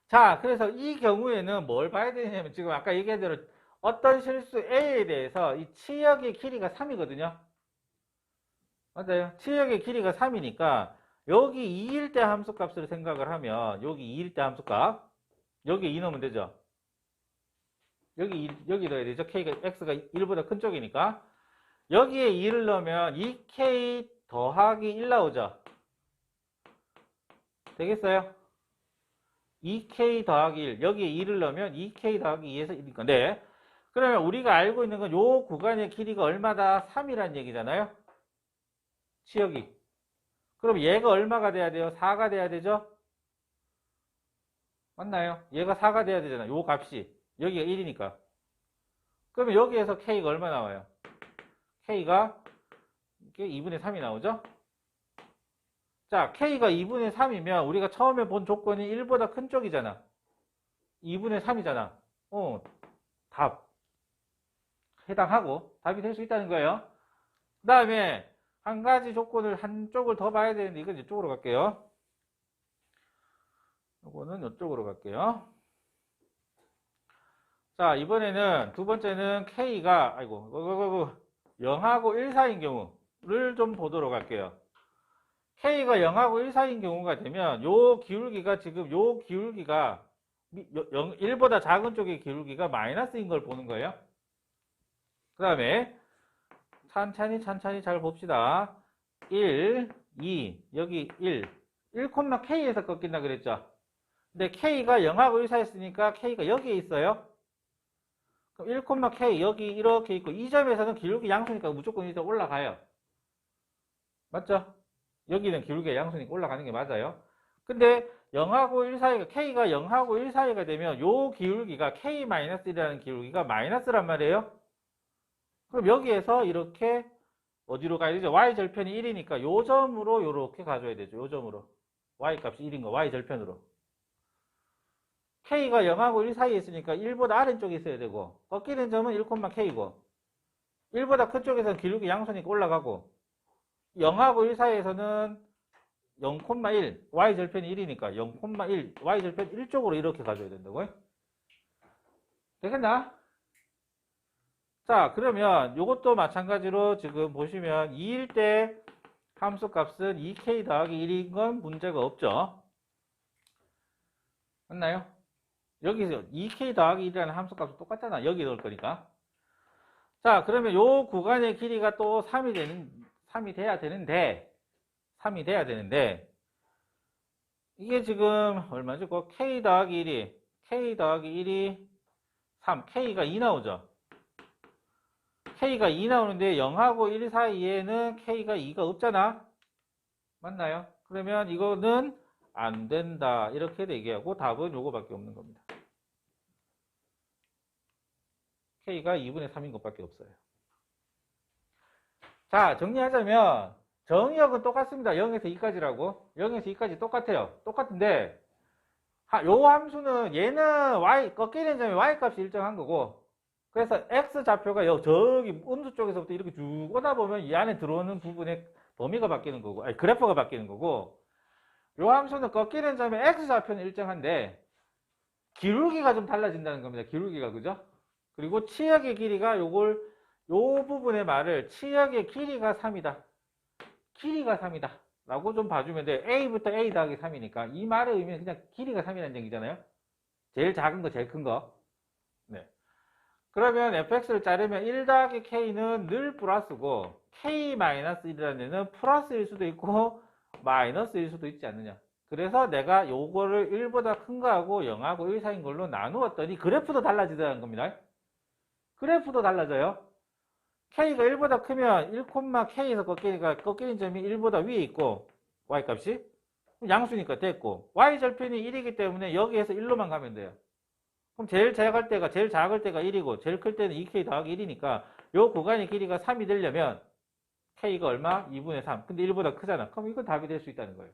자, 그래서 이 경우에는 뭘 봐야 되냐면 지금 아까 얘기한 대로 어떤 실수 A에 대해서 이 치역의 길이가 3이거든요. 맞아요. 치역의 길이가 3이니까 여기 2일 때 함수값을 생각을 하면 여기 2일 때 함수값 여기 2 넣으면 되죠. 여기 넣어야 되죠. X가 1보다 큰 쪽이니까 여기에 2를 넣으면 2K 더하기 1 나오죠. 되겠어요? 2K 더하기 1 여기에 2를 넣으면 2K 더하기 2에서 1이니까 네. 그러면 우리가 알고 있는 건 요 구간의 길이가 얼마다? 3이란 얘기잖아요. 치역이. 그럼 얘가 얼마가 돼야 돼요? 4가 돼야 되죠? 맞나요? 얘가 4가 돼야 되잖아요. 요 값이. 여기가 1이니까. 그러면 여기에서 K가 얼마 나와요? K가 2분의 3이 나오죠? 자, K가 2분의 3이면 우리가 처음에 본 조건이 1보다 큰 쪽이잖아. 2분의 3이잖아. 답. 해당하고 답이 될 수 있다는 거예요. 그 다음에 한 가지 조건을 한쪽을 더 봐야 되는데 이건 이쪽으로 갈게요. 이거는 이쪽으로 갈게요. 자, 이번에는 두 번째는 K가 0하고 1 사이인 경우를 좀 보도록 할게요. K가 0하고 1 사이인 경우가 되면 요 기울기가 지금 요 기울기가 1보다 작은 쪽의 기울기가 마이너스인 걸 보는 거예요. 그 다음에 천천히 잘 봅시다. 1, 2, 여기 1,K에서 꺾인다 그랬죠. 근데 K가 0하고 1 사이였으니까 K가 여기에 있어요. 그럼 1,K 여기 이렇게 있고 이 점에서는 기울기 양수니까 무조건 이제 올라가요. 맞죠? 여기는 기울기가 양수니까 올라가는 게 맞아요. 근데 0하고 1 사이가 K가 0하고 1 사이가 되면 요 기울기가 K-1이라는 기울기가 마이너스란 말이에요. 그럼 여기에서 이렇게 어디로 가야 되죠? Y절편이 1이니까 요 점으로 요렇게 가져야 되죠. 요 점으로. Y값이 1인 거 Y절편으로. K가 0하고 1 사이에 있으니까 1보다 아래쪽에 있어야 되고 꺾이는 점은 1,K고 1보다 큰 쪽에서는 기울기 양수니까 올라가고 0하고 1 사이에서는 0,1 Y절편이 1이니까 0,1 Y절편 1쪽으로 이렇게 가져야 된다고요. 되겠나? 자, 그러면 이것도 마찬가지로 지금 보시면 2일 때 함수값은 2K 더하기 1인 건 문제가 없죠. 맞나요? 여기서 2K 더하기 1이라는 함수값은 똑같잖아. 여기 넣을 거니까. 자, 그러면 요 구간의 길이가 또 3이 돼야 되는데 이게 지금 얼마죠? K 더하기 1이 3, K가 2 나오죠. K가 2 나오는데 0하고 1 사이에는 K가 2가 없잖아. 맞나요? 그러면 이거는 안 된다. 이렇게 얘기하고 답은 요거밖에 없는 겁니다. K가 2분의 3인 것밖에 없어요. 자, 정리하자면 정의역은 똑같습니다. 0에서 2까지라고. 0에서 2까지 똑같아요. 똑같은데 요 함수는 얘는 꺾이는 점에 Y값이 일정한 거고 그래서 x좌표가 저기 음수 쪽에서부터 이렇게 쭉 오다 보면 이 안에 들어오는 부분의 범위가 바뀌는 거고, 아니, 그래프가 바뀌는 거고, 요 함수는 꺾이는 점에 x좌표는 일정한데 기울기가 좀 달라진다는 겁니다. 기울기가, 그죠? 그리고 치역의 길이가 요 부분의 말을 치역의 길이가 3이다. 길이가 3이다. 라고 좀 봐주면 돼. a부터 a 더하기 3이니까 이 말의 의미는 그냥 길이가 3이라는 얘기잖아요. 제일 작은 거, 제일 큰 거. 네. 그러면 fx를 자르면 1 더하기 k는 늘 플러스고 k-1이라는 애는 플러스일 수도 있고 마이너스일 수도 있지 않느냐. 그래서 내가 요거를 1보다 큰 거하고 0하고 1 사이인 걸로 나누었더니 그래프도 달라지더라는 겁니다. 그래프도 달라져요. k가 1보다 크면 1,k에서 꺾이는 점이 1보다 위에 있고 y값이 양수니까 됐고 y절편이 1이기 때문에 여기에서 1로만 가면 돼요. 그럼 제일 작을 때가 1이고 제일 클 때는 2k 더하기 1이니까 요 구간의 길이가 3이 되려면 k가 얼마? 2분의 3. 근데 1보다 크잖아. 그럼 이건 답이 될 수 있다는 거예요.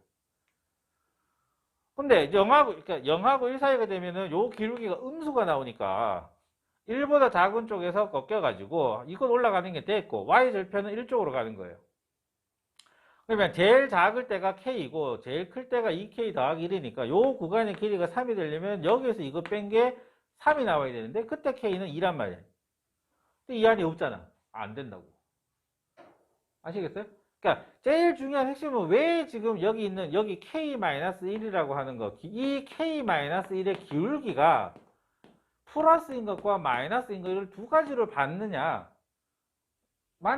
근데 0하고 1 사이가 되면은 요 기울기가 음수가 나오니까 1보다 작은 쪽에서 꺾여가지고 이건 올라가는 게 됐고 y절편은 1쪽으로 가는 거예요. 그러면 제일 작을 때가 k이고 제일 클 때가 2k 더하기 1이니까 요 구간의 길이가 3이 되려면 여기에서 이거 뺀 게 3이 나와야 되는데 그때 k는 2란 말이에요. 근데 이 안이 없잖아. 안 된다고. 아시겠어요? 그러니까 제일 중요한 핵심은 왜 지금 여기 있는 여기 k-1이라고 하는 거, 이 k-1의 기울기가 플러스인 것과 마이너스인 것을 두 가지를 받느냐만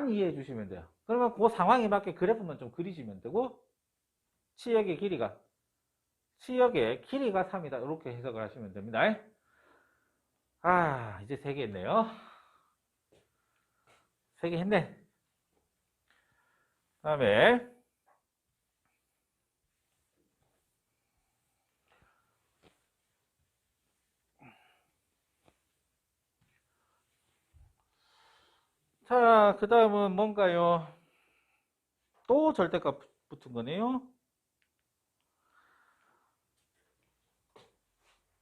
이해해 주시면 돼요. 그러면 그 상황에 맞게 그래프만 좀 그리시면 되고 치역의 길이가 3이다. 이렇게 해석을 하시면 됩니다. 아, 이제 3개 했네요. 3개 했네. 다음에 자, 그 다음은 뭔가요? 또 절대값 붙은 거네요.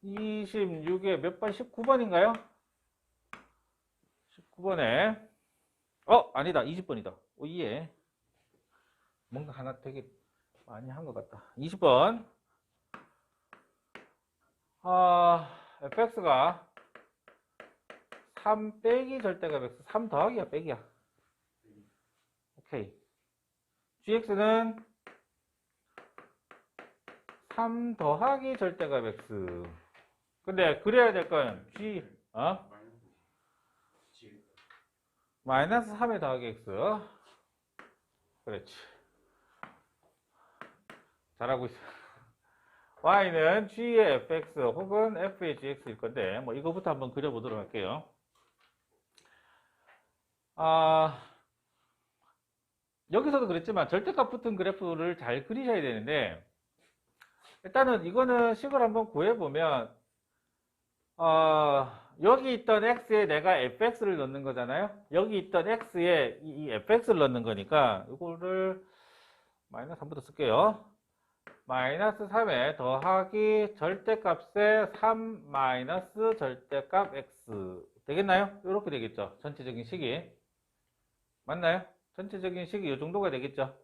26에 몇 번? 19번인가요? 19번에 아니다. 20번이다. 오예. 뭔가 하나 되게 많이 한 것 같다. 20번. fx가 3 빼기 절대값 x, 3 더하기야 빼기야. 오케이. gx는 3 더하기 절대값 x. 근데 그래야 될 건 g, 마이너스 3에 더하기 x. 그렇지. 잘하고 있어. y는 g의 fx 혹은 f의 gx일 건데, 뭐 이거부터 한번 그려보도록 할게요. 여기서도 그랬지만 절대값 붙은 그래프를 잘 그리셔야 되는데, 일단은 이거는 식을 한번 구해보면, 여기 있던 x에 내가 fx를 넣는 거잖아요. 여기 있던 x에 이 fx를 넣는 거니까 이거를 마이너스 3부터 쓸게요. 마이너스 3에 더하기 절대값에 3 마이너스 절대값 x 되겠나요? 이렇게 되겠죠. 전체적인 식이 맞나요? 전체적인 식이 이 정도가 되겠죠.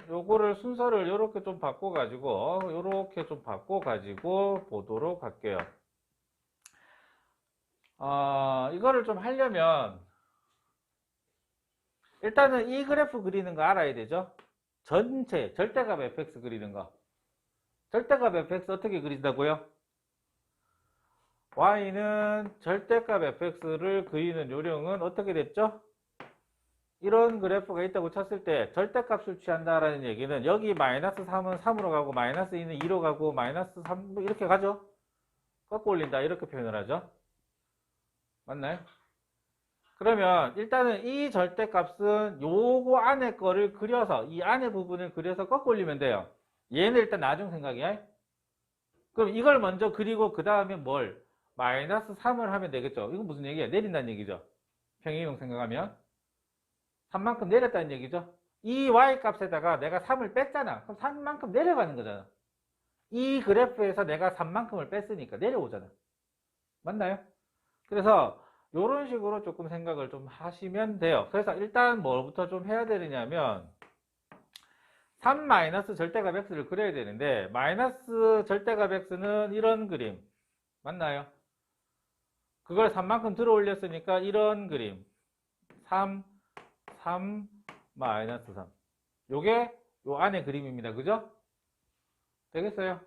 요거를 순서를 요렇게 좀 바꿔가지고 보도록 할게요. 이거를 좀 하려면 일단은 이 그래프 그리는 거 알아야 되죠. 전체 절대값 fx 그리는 거. 절대값 fx 어떻게 그린다고요? y는 절대값 fx를 그리는 요령은 어떻게 됐죠? 이런 그래프가 있다고 쳤을 때 절대값을 취한다라는 얘기는 여기 마이너스 3은 3으로 가고 마이너스 2는 2로 가고 마이너스 3 이렇게 가죠. 꺾어 올린다 이렇게 표현을 하죠. 맞나요? 그러면 일단은 이 절대값은 요거 안에 거를 그려서 이 안에 부분을 그려서 꺾어 올리면 돼요. 얘는 일단 나중 생각이야. 그럼 이걸 먼저 그리고 그 다음에 뭘? 마이너스 3을 하면 되겠죠. 이건 무슨 얘기야? 내린다는 얘기죠. 평행이동 생각하면 3만큼 내렸다는 얘기죠. 이 y값에다가 내가 3을 뺐잖아. 그럼 3만큼 내려가는 거잖아. 이 그래프에서 내가 3만큼을 뺐으니까 내려오잖아. 맞나요? 그래서 이런 식으로 조금 생각을 좀 하시면 돼요. 그래서 일단 뭐부터 좀 해야 되느냐면 3 마이너스 절대값 x를 그려야 되는데 마이너스 절대값 x는 이런 그림 맞나요? 그걸 3만큼 들어 올렸으니까 이런 그림 3 마이너스 3 요게 요 안에 그림입니다. 그죠? 되겠어요?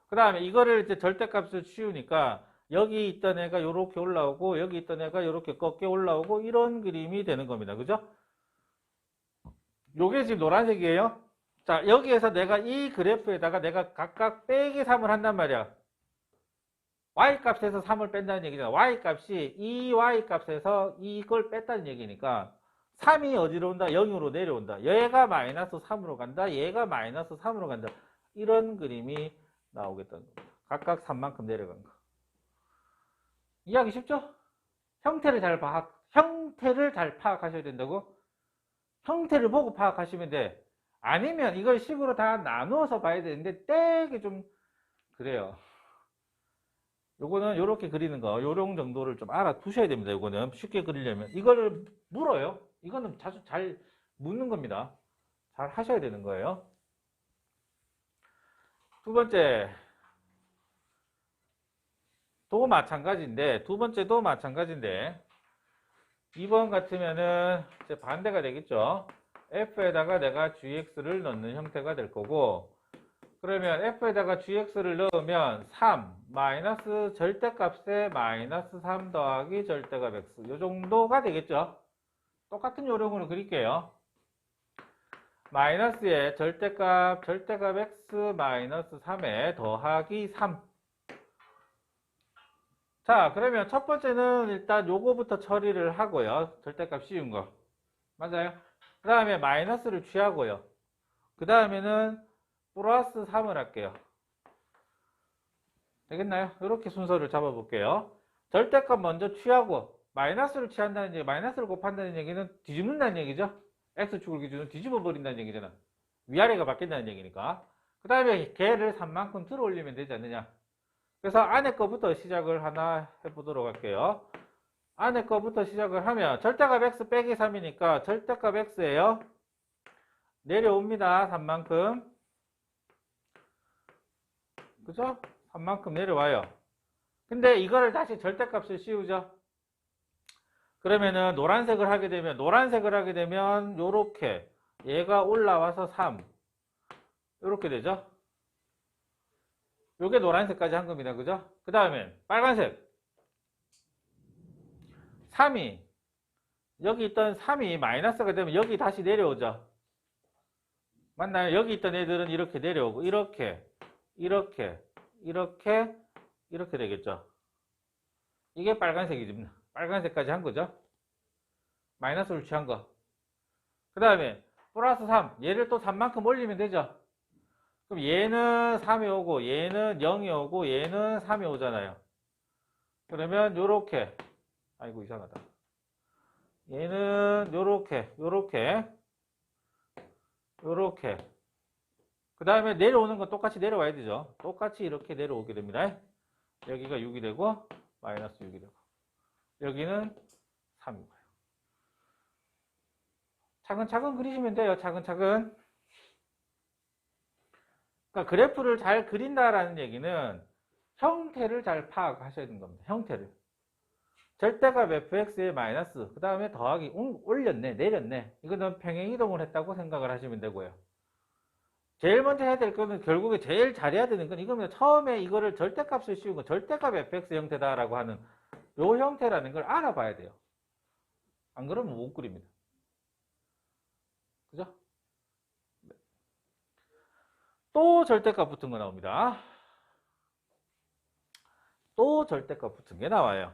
그 다음에 이거를 이제 절대값을 치우니까 여기 있던 애가 요렇게 올라오고 여기 있던 애가 요렇게 꺾여 올라오고 이런 그림이 되는 겁니다. 그죠? 요게 지금 노란색이에요. 자, 여기에서 내가 이 그래프에다가 내가 각각 빼기 3을 한단 말이야. y값에서 3을 뺀다는 얘기잖아. y값이 이 y값에서 이걸 뺐다는 얘기니까 3이 어디로 온다? 0으로 내려온다. 얘가 마이너스 3으로 간다. 얘가 마이너스 3으로 간다. 이런 그림이 나오겠다는 겁니다. 각각 3만큼 내려간 거. 이해하기 쉽죠? 형태를 잘 파악하셔야 된다고? 형태를 보고 파악하시면 돼. 아니면 이걸 식으로 다 나누어서 봐야 되는데 되게 좀 그래요. 요거는 요렇게 그리는 거 요런 정도를 좀 알아두셔야 됩니다. 요거는 쉽게 그리려면 이거를 물어요. 이거는 자주 잘 묻는 겁니다. 잘 하셔야 되는 거예요. 두 번째 도 마찬가지인데 두 번째도 마찬가지인데 2번 같으면은 이제 반대가 되겠죠. f에다가 내가 gx를 넣는 형태가 될 거고 그러면 f에다가 gx를 넣으면 3 마이너스 절대값에 마이너스 3 더하기 절대값 x 이 정도가 되겠죠. 똑같은 요령으로 그릴게요. 마이너스에 절대값 x 마이너스 3에 더하기 3. 자, 그러면 첫 번째는 일단 요거부터 처리를 하고요. 절대값 씌운 거. 맞아요? 그 다음에 마이너스를 취하고요. 그 다음에는 플러스 3을 할게요. 되겠나요? 이렇게 순서를 잡아볼게요. 절대값 먼저 취하고 마이너스를 취한다는 얘기, 마이너스를 곱한다는 얘기는 뒤집는다는 얘기죠. x축을 기준으로 뒤집어 버린다는 얘기잖아. 위아래가 바뀐다는 얘기니까. 그 다음에 걔를 3만큼 들어 올리면 되지 않느냐. 그래서 안에 거부터 시작을 하나 해보도록 할게요. 안에 거부터 시작을 하면 절대값 x 빼기 3이니까 절대값 x예요. 내려옵니다. 3만큼. 그죠? 3만큼 내려와요. 근데 이거를 다시 절대값을 씌우죠. 그러면은 노란색을 하게 되면 요렇게 얘가 올라와서 3 요렇게 되죠. 요게 노란색까지 한 겁니다. 그죠? 그 다음에 빨간색 3이 여기 있던 3이 마이너스가 되면 여기 다시 내려오죠. 맞나요? 여기 있던 애들은 이렇게 내려오고 이렇게 되겠죠. 이게 빨간색이지. 빨간색까지 한 거죠. 마이너스를 취한 거. 그 다음에 플러스 3 얘를 또 3만큼 올리면 되죠. 그럼 얘는 3이 오고 얘는 0이 오고 얘는 3이 오잖아요. 그러면 요렇게 아이고 이상하다. 얘는 요렇게 그 다음에 내려오는 건 똑같이 내려와야 되죠. 똑같이 이렇게 내려오게 됩니다. 여기가 6이 되고 마이너스 6이 되고 여기는 3이고요. 차근차근 그리시면 돼요. 차근차근. 그러니까 그래프를 잘 그린다라는 얘기는 형태를 잘 파악하셔야 되는 겁니다. 형태를. 절대값 fx에 마이너스 그 다음에 더하기 올렸네 내렸네 이거는 평행이동을 했다고 생각을 하시면 되고요. 제일 먼저 해야 될 거는 결국에 제일 잘해야 되는 건 이겁니다. 처음에 이거를 절대값을 씌운 거 절대값 fx 형태다라고 하는 요 형태라는 걸 알아봐야 돼요. 안 그러면 못 그립니다. 그죠? 또 절대값 붙은 거 나옵니다. 또 절대값 붙은 게 나와요.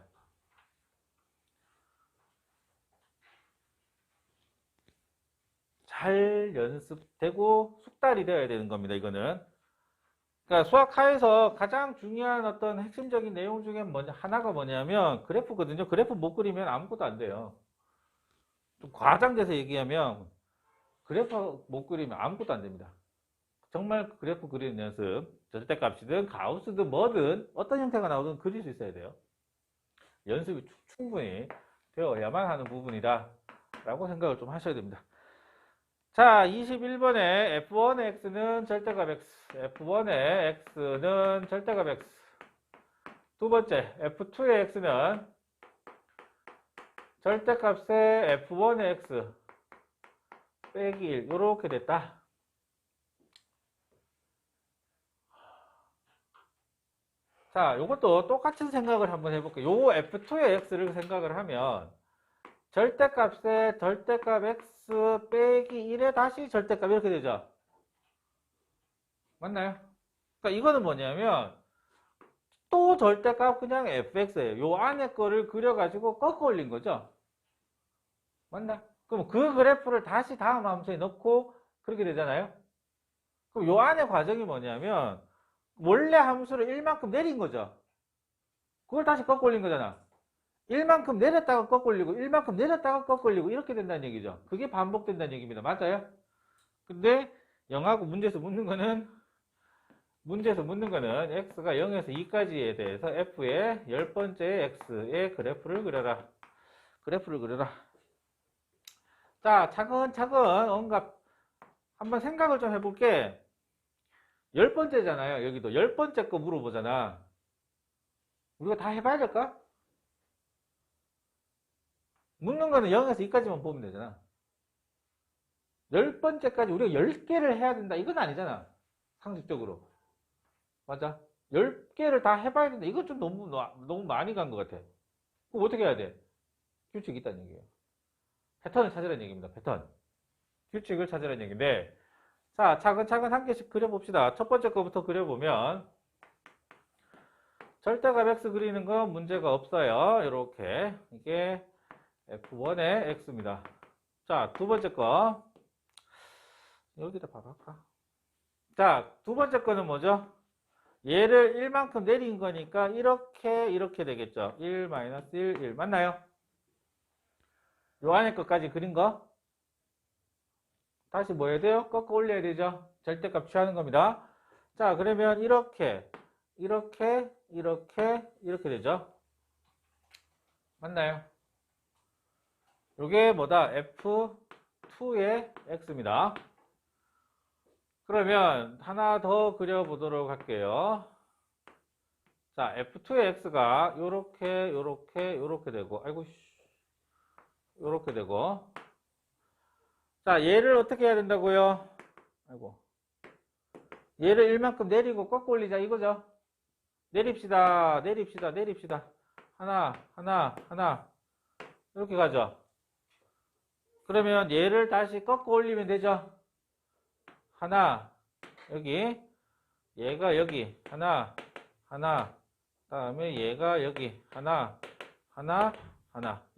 잘 연습되고 숙달이 되어야 되는 겁니다. 이거는. 그러니까 수학하에서 가장 중요한 어떤 핵심적인 내용 중에 하나가 뭐냐면 그래프거든요. 그래프 못 그리면 아무것도 안 돼요. 좀 과장돼서 얘기하면 그래프 못 그리면 아무것도 안 됩니다. 정말 그래프 그리는 연습, 절대값이든 가우스든 뭐든 어떤 형태가 나오든 그릴 수 있어야 돼요. 연습이 충분히 되어야만 하는 부분이다 라고 생각을 좀 하셔야 됩니다. 자, 21번에 F1의 X는 절대값 X, F1의 X는 절대값 X. 두 번째, F2의 X는 절대값의 F1의 X 빼기 1 이렇게 됐다. 자, 요것도 똑같은 생각을 한번 해볼게요. 요 F2의 X를 생각을 하면 절대값의 절대값 X 빼기 1에 다시 절대값 이렇게 되죠. 맞나요? 그러니까 이거는 뭐냐면 또 절대값 그냥 fx예요. 요 안에 거를 그려가지고 꺾어 올린 거죠. 맞나? 그럼 그 그래프를 다시 다음 함수에 넣고 그렇게 되잖아요. 그럼 요 안에 과정이 뭐냐면 원래 함수를 1만큼 내린 거죠. 그걸 다시 꺾어 올린 거잖아. 1만큼 내렸다가 꺾어 올리고 1만큼 내렸다가 꺾어 올리고 이렇게 된다는 얘기죠. 그게 반복된다는 얘기입니다. 맞아요? 근데 0하고 문제에서 묻는 거는 x가 0에서 2까지에 대해서 f의 10번째 x의 그래프를 그려라. 자, 차근차근 온갖 한번 생각을 좀 해볼게. 10번째잖아요. 여기도 10번째 거 물어보잖아. 우리가 다 해봐야 될까? 묻는 거는 0에서 2까지만 보면 되잖아. 10번째까지 우리가 10개를 해야 된다. 이건 아니잖아. 상식적으로. 맞아. 10개를 다 해봐야 된다. 이건 좀 너무 많이 간 것 같아. 그럼 어떻게 해야 돼? 규칙이 있다는 얘기예요. 패턴을 찾으라는 얘기입니다. 패턴. 규칙을 찾으라는 얘기인데, 자, 차근차근 한 개씩 그려봅시다. 첫 번째 거부터 그려보면, 절대값 x 그리는 건 문제가 없어요. 이렇게. 이게 f1의 x입니다. 자, 두 번째 거. 여기다 바로 할까? 자, 두 번째 거는 뭐죠? 얘를 1만큼 내린 거니까 이렇게 되겠죠. 1, 1, 1. 맞나요? 요 안에 것까지 그린 거. 다시 뭐 해야 돼요? 꺾어 올려야 되죠. 절대값 취하는 겁니다. 자, 그러면 이렇게 되죠. 맞나요? 요게 뭐다? F2의 X입니다. 그러면 하나 더 그려보도록 할게요. 자, F2의 X가 요렇게 되고, 아이고, 요렇게 되고. 자, 얘를 어떻게 해야 된다고요? 아이고. 얘를 1만큼 내리고 꺾어 올리자, 이거죠? 내립시다. 하나. 이렇게 가죠. 그러면 얘를 다시 꺾어 올리면 되죠? 하나, 여기, 얘가 여기, 하나, 다음에 얘가 여기, 하나,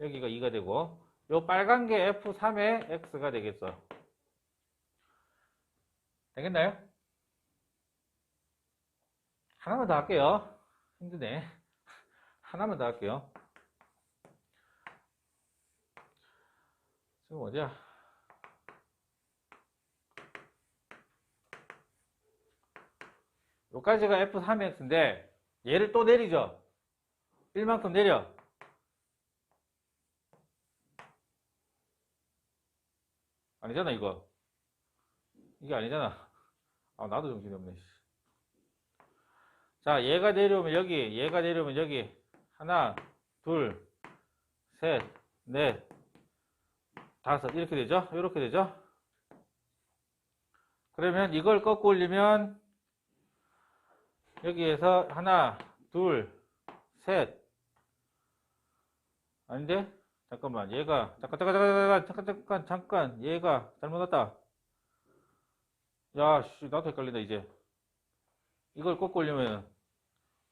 여기가 2가 되고, 요 빨간 게 F3의 X가 되겠어. 되겠나요? 하나만 더 할게요. 힘드네. 하나만 더 할게요. 지금 어디야? 요까지가 F3X인데 얘를 또 내리죠. 1만큼 내려. 아니잖아 이거. 이게 아니잖아. 아 나도 정신이 없네. 자, 얘가 내려오면 여기 하나, 둘, 셋, 넷, 다섯 이렇게 되죠? 이렇게 되죠? 그러면 이걸 꺾어 올리면 여기에서 하나, 둘, 셋. 아닌데? 잠깐만. 얘가 잠깐. 얘가 잘못 왔다. 야, 씨, 나도 헷갈린다 이제. 이걸 꺾어 올리면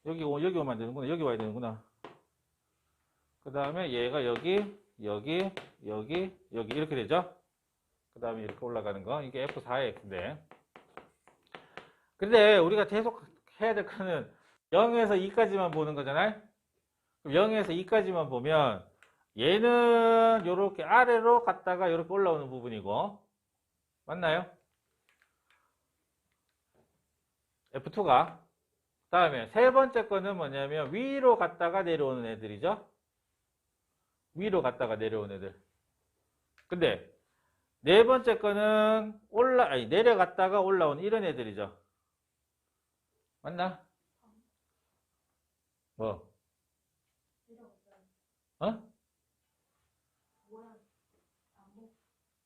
여기 오면 안 되는구나. 여기 와야 되는구나. 그 다음에 얘가 여기 이렇게 되죠? 그 다음에 이렇게 올라가는 거. 이게 F4의 X인데. 근데 우리가 계속 해야 될 거는 0에서 2까지만 보는 거잖아요? 0에서 2까지만 보면 얘는 이렇게 아래로 갔다가 이렇게 올라오는 부분이고 맞나요? F2가. 다음에 세 번째 거는 뭐냐면 위로 갔다가 내려오는 애들이죠. 위로 갔다가 내려오는 애들. 근데 네 번째 거는 내려갔다가 올라온 이런 애들이죠. 맞나? 뭐? 어?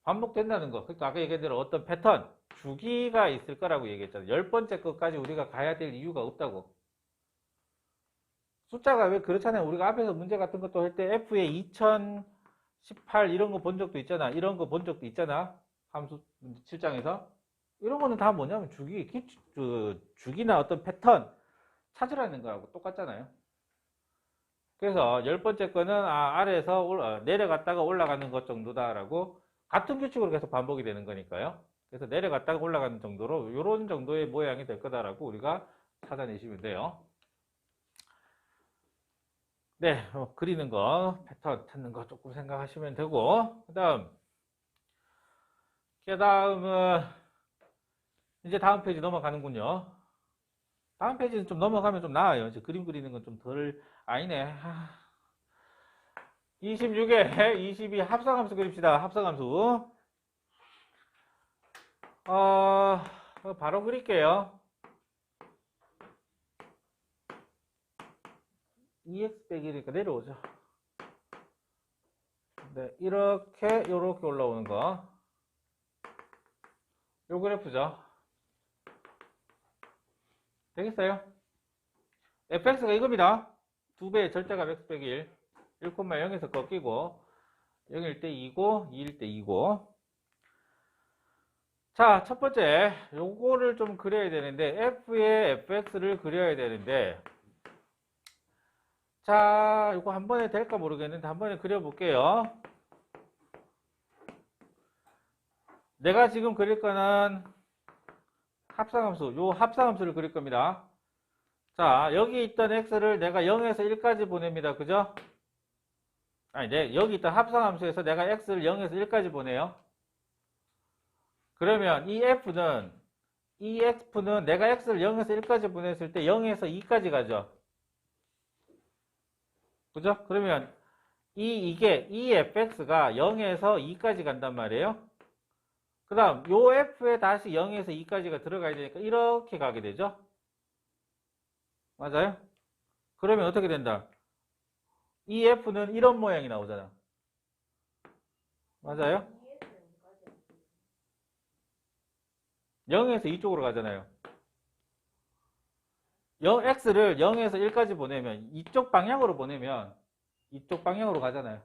반복된다는 거. 그러니까 아까 얘기한 대로 어떤 패턴, 주기가 있을 거라고 얘기했잖아요. 열 번째 것까지 우리가 가야 될 이유가 없다고. 숫자가 왜 그렇잖아요. 우리가 앞에서 문제 같은 것도 할 때 F에 2018 이런 거 본 적도 있잖아. 이런 거 본 적도 있잖아. 함수 7장에서. 이런 거는 다 뭐냐면 주기나 어떤 패턴 찾으라는 거하고 똑같잖아요. 그래서 열 번째 거는 아래에서 내려갔다가 올라가는 것 정도다라고 같은 규칙으로 계속 반복이 되는 거니까요. 그래서 내려갔다가 올라가는 정도로 이런 정도의 모양이 될 거다라고 우리가 찾아내시면 돼요. 네, 그리는 거, 패턴 찾는 거 조금 생각하시면 되고, 그 다음은 이제 다음 페이지 넘어가는군요. 다음 페이지는 좀 넘어가면 좀 나아요. 이제 그림 그리는 건 좀 아니네. 26에 22 합성함수 그립시다. 합성함수. 바로 그릴게요. 2x 빼기 1이니까 내려오죠. 네, 이렇게 올라오는 거. 요 그래프죠. 되겠어요? fx가 이겁니다. 2배의 절대값 x 빼기 1. 1,0에서 꺾이고 0일 때 2고 2일 때 2고. 자, 첫 번째 요거를 좀 그려야 되는데 f의 fx를 그려야 되는데, 자, 요거 한 번에 될까 모르겠는데 한 번에 그려볼게요. 내가 지금 그릴 거는 합성함수, 요 합성함수를 그릴 겁니다. 자, 여기 있던 x를 내가 0에서 1까지 보냅니다. 그죠? 아니, 여기 있던 합성함수에서 내가 x를 0에서 1까지 보내요. 그러면 이 f는 내가 x를 0에서 1까지 보냈을 때 0에서 2까지 가죠. 그죠? 그러면 이 fx가 0에서 2까지 간단 말이에요. 그 다음 요 f에 다시 0에서 2까지가 들어가야 되니까 이렇게 가게 되죠. 맞아요? 그러면 어떻게 된다? 이 f는 이런 모양이 나오잖아. 맞아요? 0에서 2쪽으로 가잖아요. x를 0에서 1까지 보내면 이쪽 방향으로 가잖아요.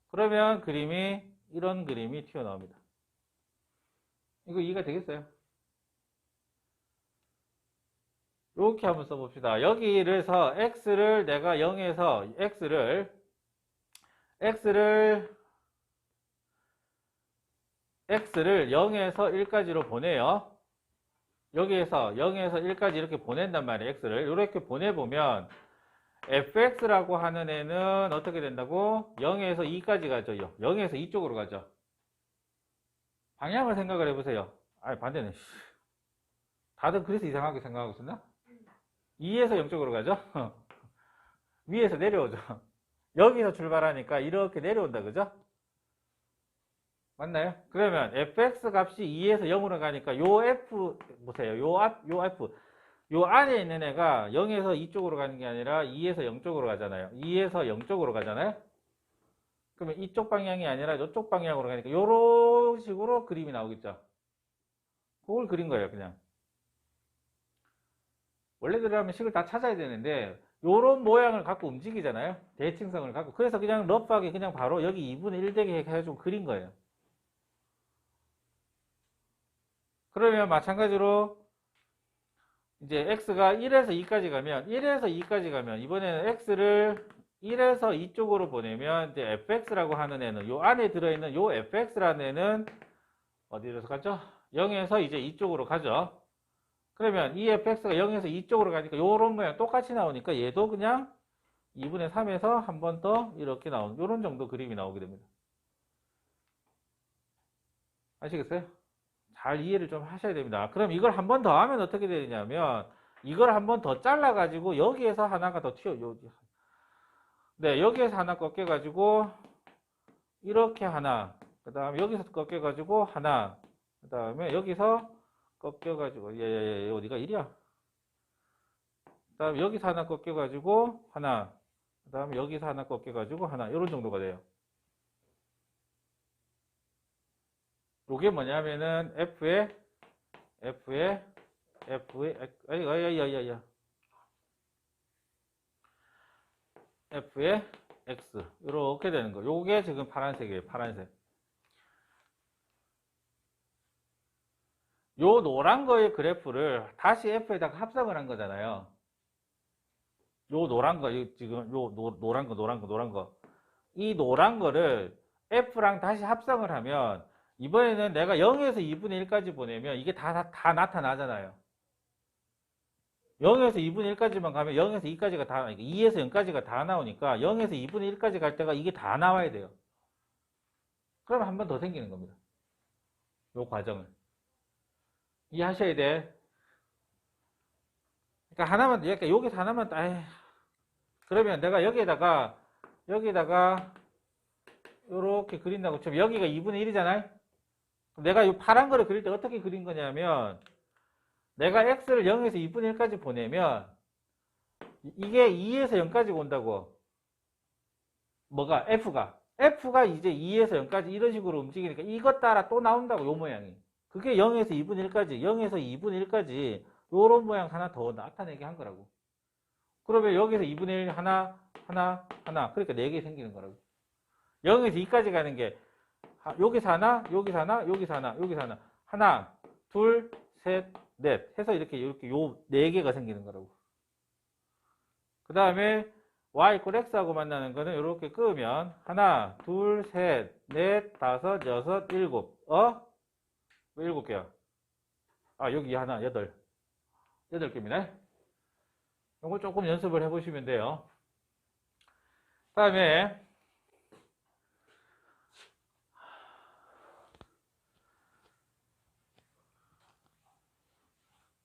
그러면 이런 그림이 튀어나옵니다. 이거 이해가 되겠어요? 이렇게 한번 써봅시다. 여기에서 x를 내가 0에서 x를 0에서 1까지로 보내요. 여기에서 0에서 1까지 이렇게 보낸단 말이에요. x를 이렇게 보내보면 fx라고 하는 애는 어떻게 된다고? 0에서 2까지 가죠. 0에서 2쪽으로 가죠. 방향을 생각을 해보세요. 아니, 반대네. 다들 그래서 이상하게 생각하고 있었나? 2에서 0쪽으로 가죠. 위에서 내려오죠. 여기서 출발하니까 이렇게 내려온다. 그죠? 맞나요? 그러면 fx 값이 2에서 0으로 가니까 요 f 보세요. 요 f 요 안에 있는 애가 0에서 2쪽으로 가는 게 아니라 2에서 0쪽으로 가잖아요. 2에서 0쪽으로 가잖아요. 그러면 이쪽 방향이 아니라 이쪽 방향으로 가니까 요런 식으로 그림이 나오겠죠. 그걸 그린 거예요. 그냥 원래대로라면 식을 다 찾아야 되는데 요런 모양을 갖고 움직이잖아요. 대칭성을 갖고. 그래서 그냥 러프하게 그냥 바로 여기 2분의 1 되게 해가지고 그린 거예요. 그러면 마찬가지로 이제 x가 1에서 2까지 가면 이번에는 x를 1에서 2쪽으로 보내면 이제 fx라고 하는 애는 요 안에 들어있는 요 fx라는 애는 어디로 가죠? 0에서 이제 2쪽으로 가죠. 그러면 이 fx가 0에서 2쪽으로 가니까 요런 모양 똑같이 나오니까 얘도 그냥 2분의 3에서 한 번 더 이렇게 나오는 요런 정도 그림이 나오게 됩니다. 아시겠어요? 잘 이해를 좀 하셔야 됩니다. 그럼 이걸 한 번 더 하면 어떻게 되냐면 이걸 한 번 더 잘라가지고 여기에서 하나가 더 네, 여기에서 하나 꺾여가지고 이렇게 하나, 그 다음에 여기서 꺾여가지고 하나, 그 다음에 여기서 꺾여가지고 어디가 1이야? 그 다음에 여기서 하나 꺾여가지고 하나, 그 다음에 여기서 하나 꺾여가지고 하나, 이런 정도가 돼요. 요게 뭐냐면은 F의 X 이렇게 되는 거. 요게 지금 파란색이에요. 파란색. 요 노란 거의 그래프를 다시 F에다가 합성을 한 거잖아요. 요 노란 거, 지금 요 노란 거. 이 노란 거를 F랑 다시 합성을 하면 이번에는 내가 0에서 2분의 1까지 보내면 이게 다 나타나잖아요. 0에서 2분의 1까지만 가면 0에서 2까지가 다, 2에서 0까지가 다 나오니까 0에서 2분의 1까지 갈 때가 이게 다 나와야 돼요. 그럼 한 번 더 생기는 겁니다. 요 과정을. 이해하셔야 돼. 그러니까 하나만, 여기서 하나만, 그러면 내가 여기에다가 요렇게 그린다고 치면 여기가 2분의 1이잖아요? 내가 이 파란 거를 그릴 때 어떻게 그린 거냐면 내가 x를 0에서 2분의 1까지 보내면 이게 2에서 0까지 온다고. 뭐가? F가 이제 2에서 0까지 이런 식으로 움직이니까 이것 따라 또 나온다고, 요 모양이. 그게 0에서 2분의 1까지 요런 모양 하나 더 나타내게 한 거라고. 그러면 여기서 2분의 1 하나 그러니까 4개 생기는 거라고. 0에서 2까지 가는 게 여기서 하나 하나 둘 셋 넷 해서 이렇게 요 4개가 생기는 거라고. 그 다음에 y = x하고 만나는 거는 이렇게 끄면 하나 둘 셋 넷 다섯 여섯 일곱. 왜 7개야? 여기 하나 8개입니다. 이거 조금 연습을 해보시면 돼요. 그 다음에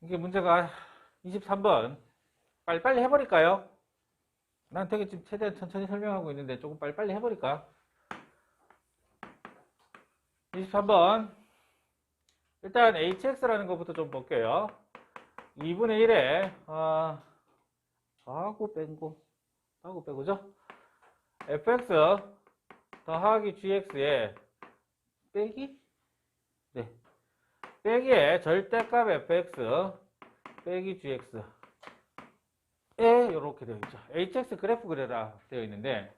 이게 문제가 23번. 빨리빨리 해버릴까요? 난 되게 지금 최대한 천천히 설명하고 있는데 조금 빨리빨리 해버릴까? 23번. 일단 hx라는 것부터 좀 볼게요. 2분의 1에 하고 빼고죠? fx 더하기 gx에 빼기? 네. 빼기에 절대값 fx 빼기 gx 에 이렇게 되어 있죠. hx 그래프 그려라 되어 있는데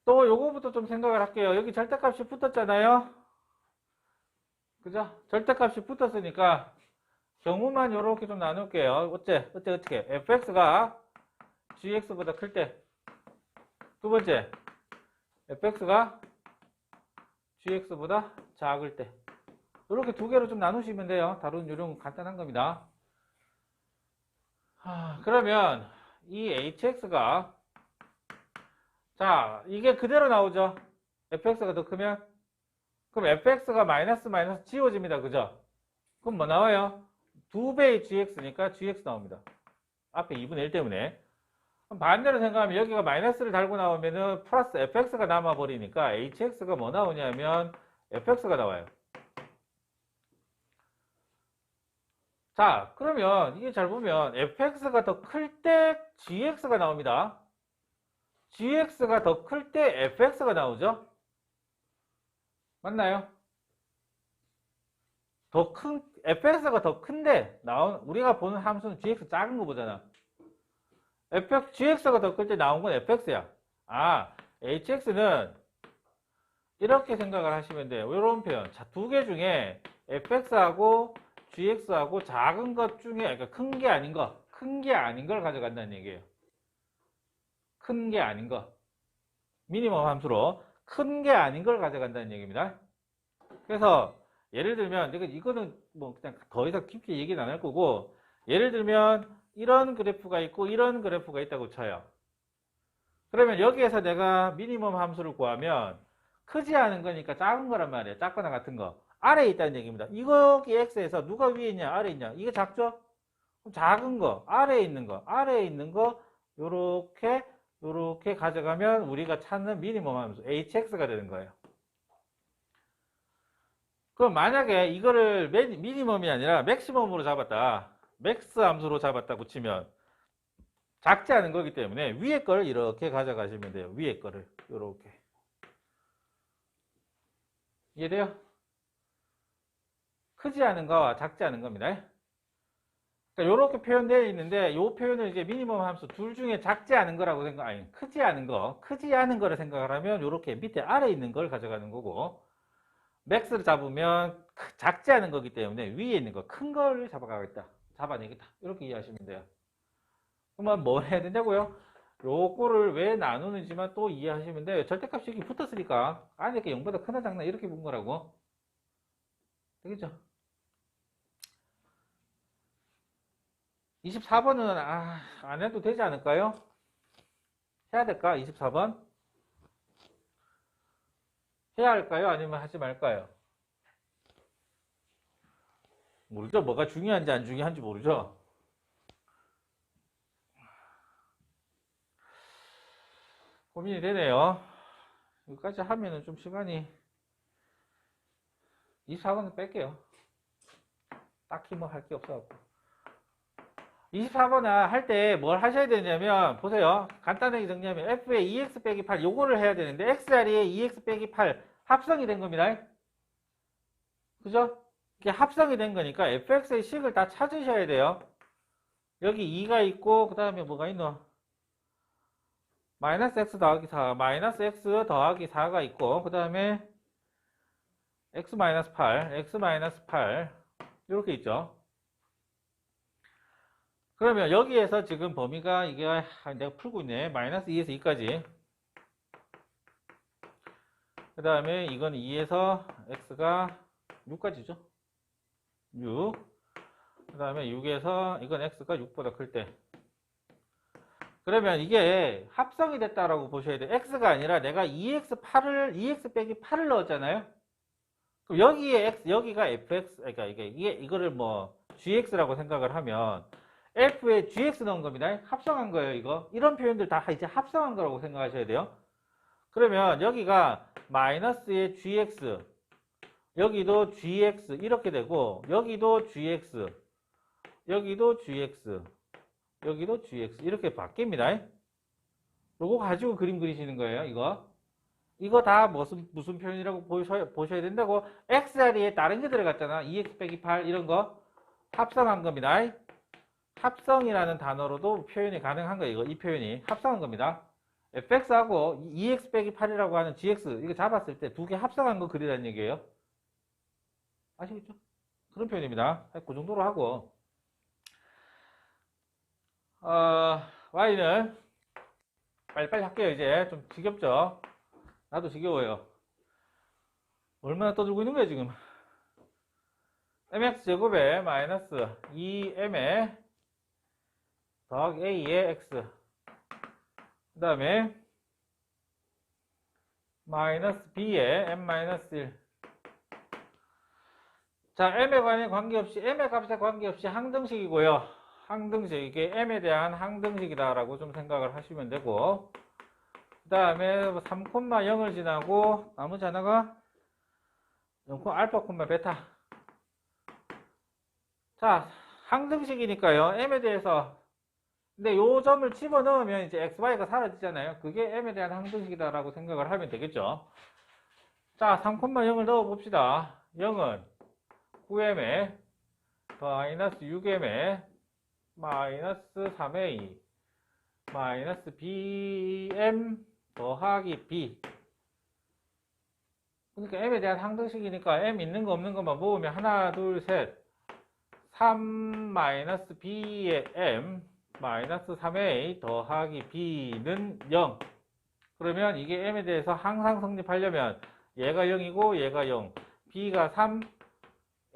또 요거부터 좀 생각을 할게요. 여기 절대값이 붙었잖아요. 그죠? 절대값이 붙었으니까 경우만 요렇게 좀 나눌게요. 어떻게 fx가 gx보다 클 때, 두 번째 fx가 gx보다 작을 때, 이렇게 두 개로 좀 나누시면 돼요. 다루는 요령은 간단한 겁니다. 그러면 이 hx가, 자, 이게 그대로 나오죠. fx가 더 크면, 그럼 fx가 마이너스 지워집니다. 그죠? 그럼 뭐 나와요? 2배의 gx니까 gx 나옵니다. 앞에 2분의 1 때문에. 반대로 생각하면 여기가 마이너스를 달고 나오면은 플러스 fx가 남아버리니까 hx가 뭐 나오냐면 fx가 나와요. 자, 그러면 이게 잘 보면 fx가 더 클 때 gx가 나옵니다. gx가 더 클 때 fx가 나오죠? 맞나요? fx가 더 큰데 우리가 보는 함수는 gx 작은 거 보잖아. gx가 더 클 때 나온 건 fx야. hx는 이렇게 생각을 하시면 돼요. 이런 표현. 자, 두 개 중에 fx하고 gx하고 작은 것 중에, 그러니까 큰 게 아닌 걸 가져간다는 얘기예요. 큰 게 아닌 거. 미니멈 함수로 큰 게 아닌 걸 가져간다는 얘기입니다. 그래서 예를 들면 이거는 뭐 그냥 더 이상 깊게 얘기는 안 할 거고, 예를 들면 이런 그래프가 있고 이런 그래프가 있다고 쳐요. 그러면 여기에서 내가 미니멈 함수를 구하면 크지 않은 거니까 작은 거란 말이에요. 작거나 같은 거. 아래에 있다는 얘기입니다. 이거기 x에서 누가 위에 있냐 아래에 있냐 이게 작죠? 그럼 작은 거 아래에 있는 거 요렇게 가져가면 우리가 찾는 미니멈 함수 hx가 되는 거예요. 그럼 만약에 이거를 미니멈이 아니라 맥시멈으로 잡았다. 맥스 함수로 잡았다고 치면 작지 않은 거기 때문에 위에 거를 이렇게 가져가시면 돼요. 위에 거를 요렇게. 이해돼요? 크지 않은 거와 작지 않은 겁니다. 그러니까 이렇게 표현되어 있는데 이 표현을 이제 미니멈 함수 둘 중에 작지 않은 거라고 크지 않은 거를 생각을 하면 이렇게 밑에 아래 있는 걸 가져가는 거고 맥스를 잡으면 작지 않은 거기 때문에 위에 있는 거 큰 걸 잡아내겠다 이렇게 이해하시면 돼요. 그러면 뭘 해야 되냐고요? 요거를 왜 나누는지만 또 이해하시면 돼요. 절대값이 여기 붙었으니까 안에 게 0보다 크나 작나 이렇게 본 거라고. 되겠죠? 24번은 안 해도 되지 않을까요? 해야 될까? 24번? 해야 할까요? 아니면 하지 말까요? 모르죠? 뭐가 중요한지 안 중요한지 모르죠? 고민이 되네요. 여기까지 하면은 좀 시간이 24번은 뺄게요. 딱히 뭐 할 게 없어갖고 24번 할 때 뭘 하셔야 되냐면 보세요. 간단하게 정리하면 f에 2x 빼기 8 요거를 해야 되는데 x 자리에 2x 빼기 8 합성이 된 겁니다. 그죠? 이게 합성이 된 거니까 fx의 식을 다 찾으셔야 돼요. 여기 2가 있고 그 다음에 뭐가 있노? 마이너스 x 더하기 4 마이너스 x 더하기 4가 있고 그 다음에 x 마이너스 8 x 마이너스 8 이렇게 있죠. 그러면 여기에서 지금 범위가 이게 내가 풀고 있네. 마이너스 2에서 2까지. 그 다음에 이건 2에서 x가 6까지죠. 6. 그 다음에 6에서 이건 x가 6보다 클 때. 그러면 이게 합성이 됐다라고 보셔야 돼요. x가 아니라 내가 2x 빼기 8을 넣었잖아요. 그럼 여기에 여기가 fx, 그러니까 이거를 뭐 gx라고 생각을 하면 f에 gx 넣은 겁니다. 합성한 거예요, 이거. 이런 표현들 다 이제 합성한 거라고 생각하셔야 돼요. 그러면 여기가 마이너스의 gx, 여기도 gx 이렇게 되고 여기도 gx, 여기도 gx, 여기도 gx 이렇게 바뀝니다. 요거 가지고 그림 그리시는 거예요, 이거 다 무슨 표현이라고 보셔야 된다고. x 자리에 다른 게 들어갔잖아. 2x 빼기 8 이런 거 합성한 겁니다. 합성이라는 단어로도 표현이 가능한 거예요. 이 표현이 합성한 겁니다. fx하고 2x 빼기 8이라고 하는 gx 이거 잡았을 때 두 개 합성한 거 그리라는 얘기예요. 아시겠죠? 그런 표현입니다. 그 정도로 하고 y는 빨리빨리 할게요. 이제 좀 지겹죠? 나도 지겨워요. 얼마나 떠들고 있는 거야 지금. mx 제곱에 마이너스 2m에 더하기 a의 x 그 다음에 마이너스 b의 m-1 자 m에 관해 관계없이 m의 값에 관계없이 항등식이고요. 항등식 이게 m에 대한 항등식이다 라고 좀 생각을 하시면 되고 그 다음에 3,0을 지나고 나머지 하나가 0, 알파, 베타 자 항등식이니까요. m에 대해서 근데 요 점을 집어넣으면 이제 xy가 사라지잖아요. 그게 m에 대한 항등식이다라고 생각을 하면 되겠죠. 자, 3,0을 넣어 봅시다. 0은 9m에 마이너스 6m에 마이너스 3a 마이너스 bm 더하기 b 그러니까 m에 대한 항등식이니까 m 있는 거 없는 것만 모으면 하나, 둘, 셋 3 마이너스 b의 m 마이너스 3a 더하기 b는 0 그러면 이게 m에 대해서 항상 성립하려면 얘가 0이고 얘가 0 b가 3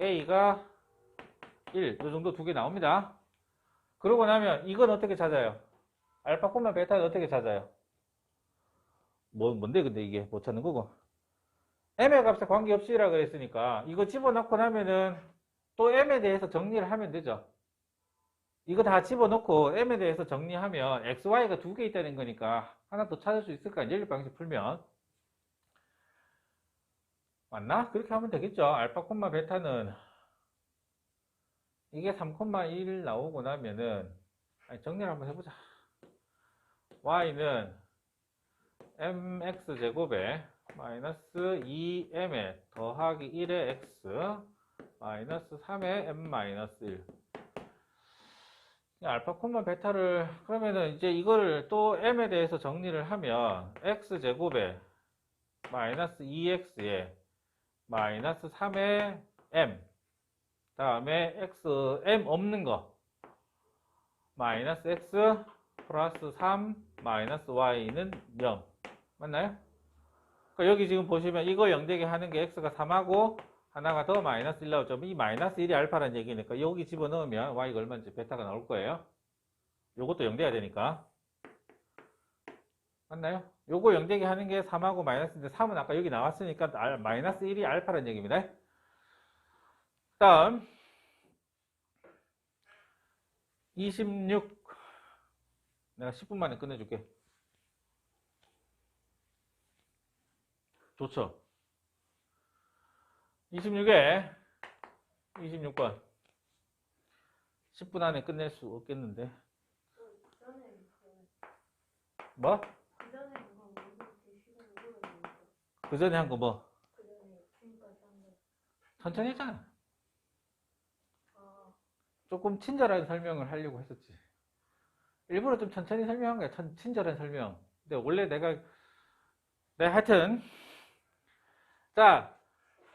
a가 1 이 정도 두 개 나옵니다. 그러고 나면 이건 어떻게 찾아요? 알파, 베타는 어떻게 찾아요? 뭔데 근데 이게 못 찾는 거고 m의 값에 관계없이라 그랬으니까 이거 집어넣고 나면은 또 m에 대해서 정리를 하면 되죠. 이거 다 집어넣고 m에 대해서 정리하면 xy가 두 개 있다는 거니까 하나 더 찾을 수 있을까? 연립 방식 풀면 맞나? 그렇게 하면 되겠죠. 알파 콤마 베타는 이게 3,1 나오고 나면은 정리를 한번 해보자. y는 mx제곱에 마이너스 2m에 더하기 1의 x 마이너스 3의 m-1 알파 콤마 베타를 그러면은 이제 이거를 또 m에 대해서 정리를 하면 x제곱에 마이너스 2x에 마이너스 3의 m 다음에 x m 없는 거 마이너스 x 플러스 3 마이너스 y는 0 맞나요? 그러니까 여기 지금 보시면 이거 0되게 하는 게 x가 3하고 하나가 더 마이너스 1 나오죠. 이 마이너스 1이 알파라는 얘기니까 여기 집어넣으면 y가 얼마인지 베타가 나올 거예요. 요것도 0 돼야 되니까 맞나요? 요거 0되게 하는 게 3하고 마이너스인데 3은 아까 여기 나왔으니까 마이너스 1이 알파라는 얘기입니다. 다음 26 내가 10분 만에 끝내줄게. 좋죠? 26에 26번 10분 안에 끝낼 수 없겠는데 뭐? 그 전에 한 거 뭐? 천천히 했잖아. 조금 친절한 설명을 하려고 했었지. 일부러 좀 천천히 설명한 거야. 친절한 설명. 근데 원래 내가 하여튼 자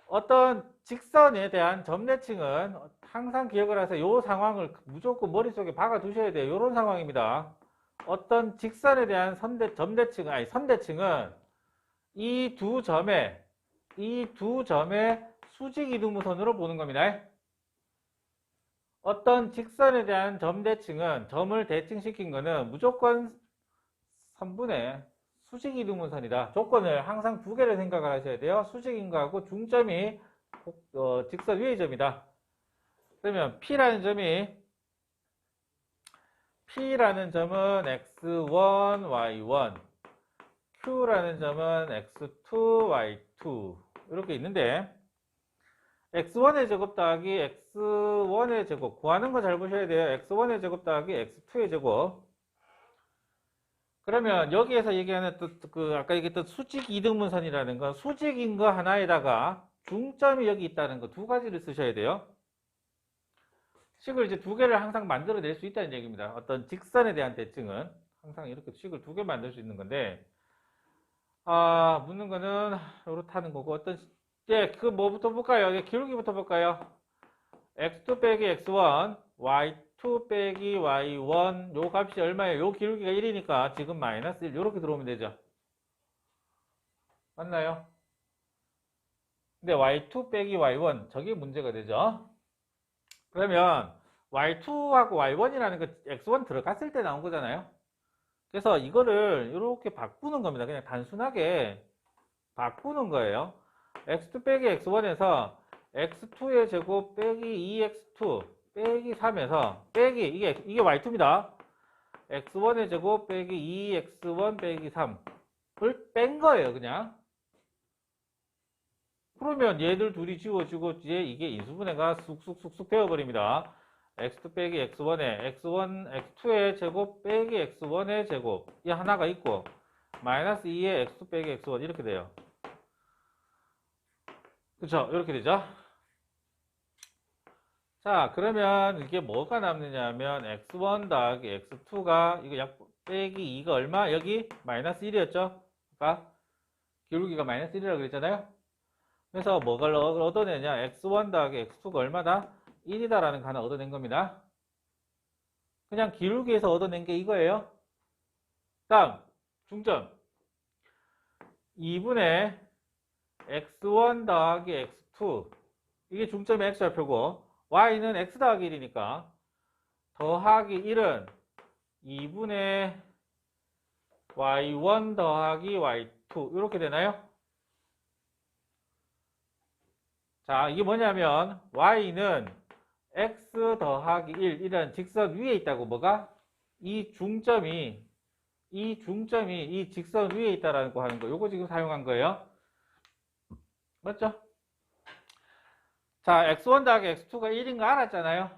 어떤 직선에 대한 점대칭은 항상 기억을 하세요. 이 상황을 무조건 머릿속에 박아 두셔야 돼요. 이런 상황입니다. 어떤 직선에 대한 선대칭은 이 두 점의 수직 이등분선으로 보는 겁니다. 어떤 직선에 대한 점대칭은 점을 대칭시킨 거는 무조건 선분의 수직 이등분선이다. 조건을 항상 두 개를 생각을 하셔야 돼요. 수직인 거하고 중점이 직선 위의 점이다. 그러면 P라는 점은 x1, y1, Q라는 점은 x2, y2 이렇게 있는데 x1의 제곱 더하기 x1의 제곱 구하는 거 잘 보셔야 돼요. x1의 제곱 더하기 x2의 제곱 그러면 여기에서 얘기하는 아까 얘기했던 수직 이등분선이라는 건 수직인 거 하나에다가 중점이 여기 있다는 거 두 가지를 쓰셔야 돼요. 식을 이제 두 개를 항상 만들어낼 수 있다는 얘기입니다. 어떤 직선에 대한 대칭은 항상 이렇게 식을 두 개 만들 수 있는 건데 묻는 거는 이렇다는 거고 그 뭐부터 볼까요? 기울기부터 볼까요? x2 빼기 x1 y2 빼기 y1 요 값이 얼마예요? 요 기울기가 1이니까 지금 마이너스 1 요렇게 들어오면 되죠. 맞나요? 근데 y2 빼기 y1 저게 문제가 되죠. 그러면 y2하고 y1이라는 거 x1 들어갔을 때 나온 거잖아요. 그래서 이거를 이렇게 바꾸는 겁니다. 그냥 단순하게 바꾸는 거예요. x2 빼기 x1에서 x2의 제곱 빼기 2x2 빼기 3에서 빼기 이게 y2입니다. x1의 제곱 빼기 2x1 빼기 3을 뺀 거예요. 그냥. 그러면 얘들 둘이 지워지고 이게 인수분해가 쑥쑥쑥쑥 되어버립니다. x2 빼기 x1에 x2의 제곱 빼기 x1의 제곱 이 하나가 있고 마이너스 2의 x2 빼기 x1 이렇게 돼요. 그쵸? 이렇게 되죠? 자, 그러면 이게 뭐가 남느냐 하면 x1 더하기 x2가 이거 빼기 2가 얼마? 여기 마이너스 1이었죠? 아까 기울기가 마이너스 1이라고 그랬잖아요? 그래서 뭐를 얻어내냐? x1 더하기 x2가 얼마다? 1이다라는 거 하나 얻어낸 겁니다. 그냥 기울기에서 얻어낸 게 이거예요. 다음, 중점. 2분의 x1 더하기 x2. 이게 중점의 x좌표고, y는 x 더하기 1이니까, 더하기 1은 2분의 y1 더하기 y2. 이렇게 되나요? 자, 이게 뭐냐면 y는 x 더하기 1 이런 직선 위에 있다고. 뭐가? 이 중점이 이 직선 위에 있다라는 거 하는 거. 요거 지금 사용한 거예요. 맞죠? 자, x1 더하기 x2가 1인 거 알았잖아요.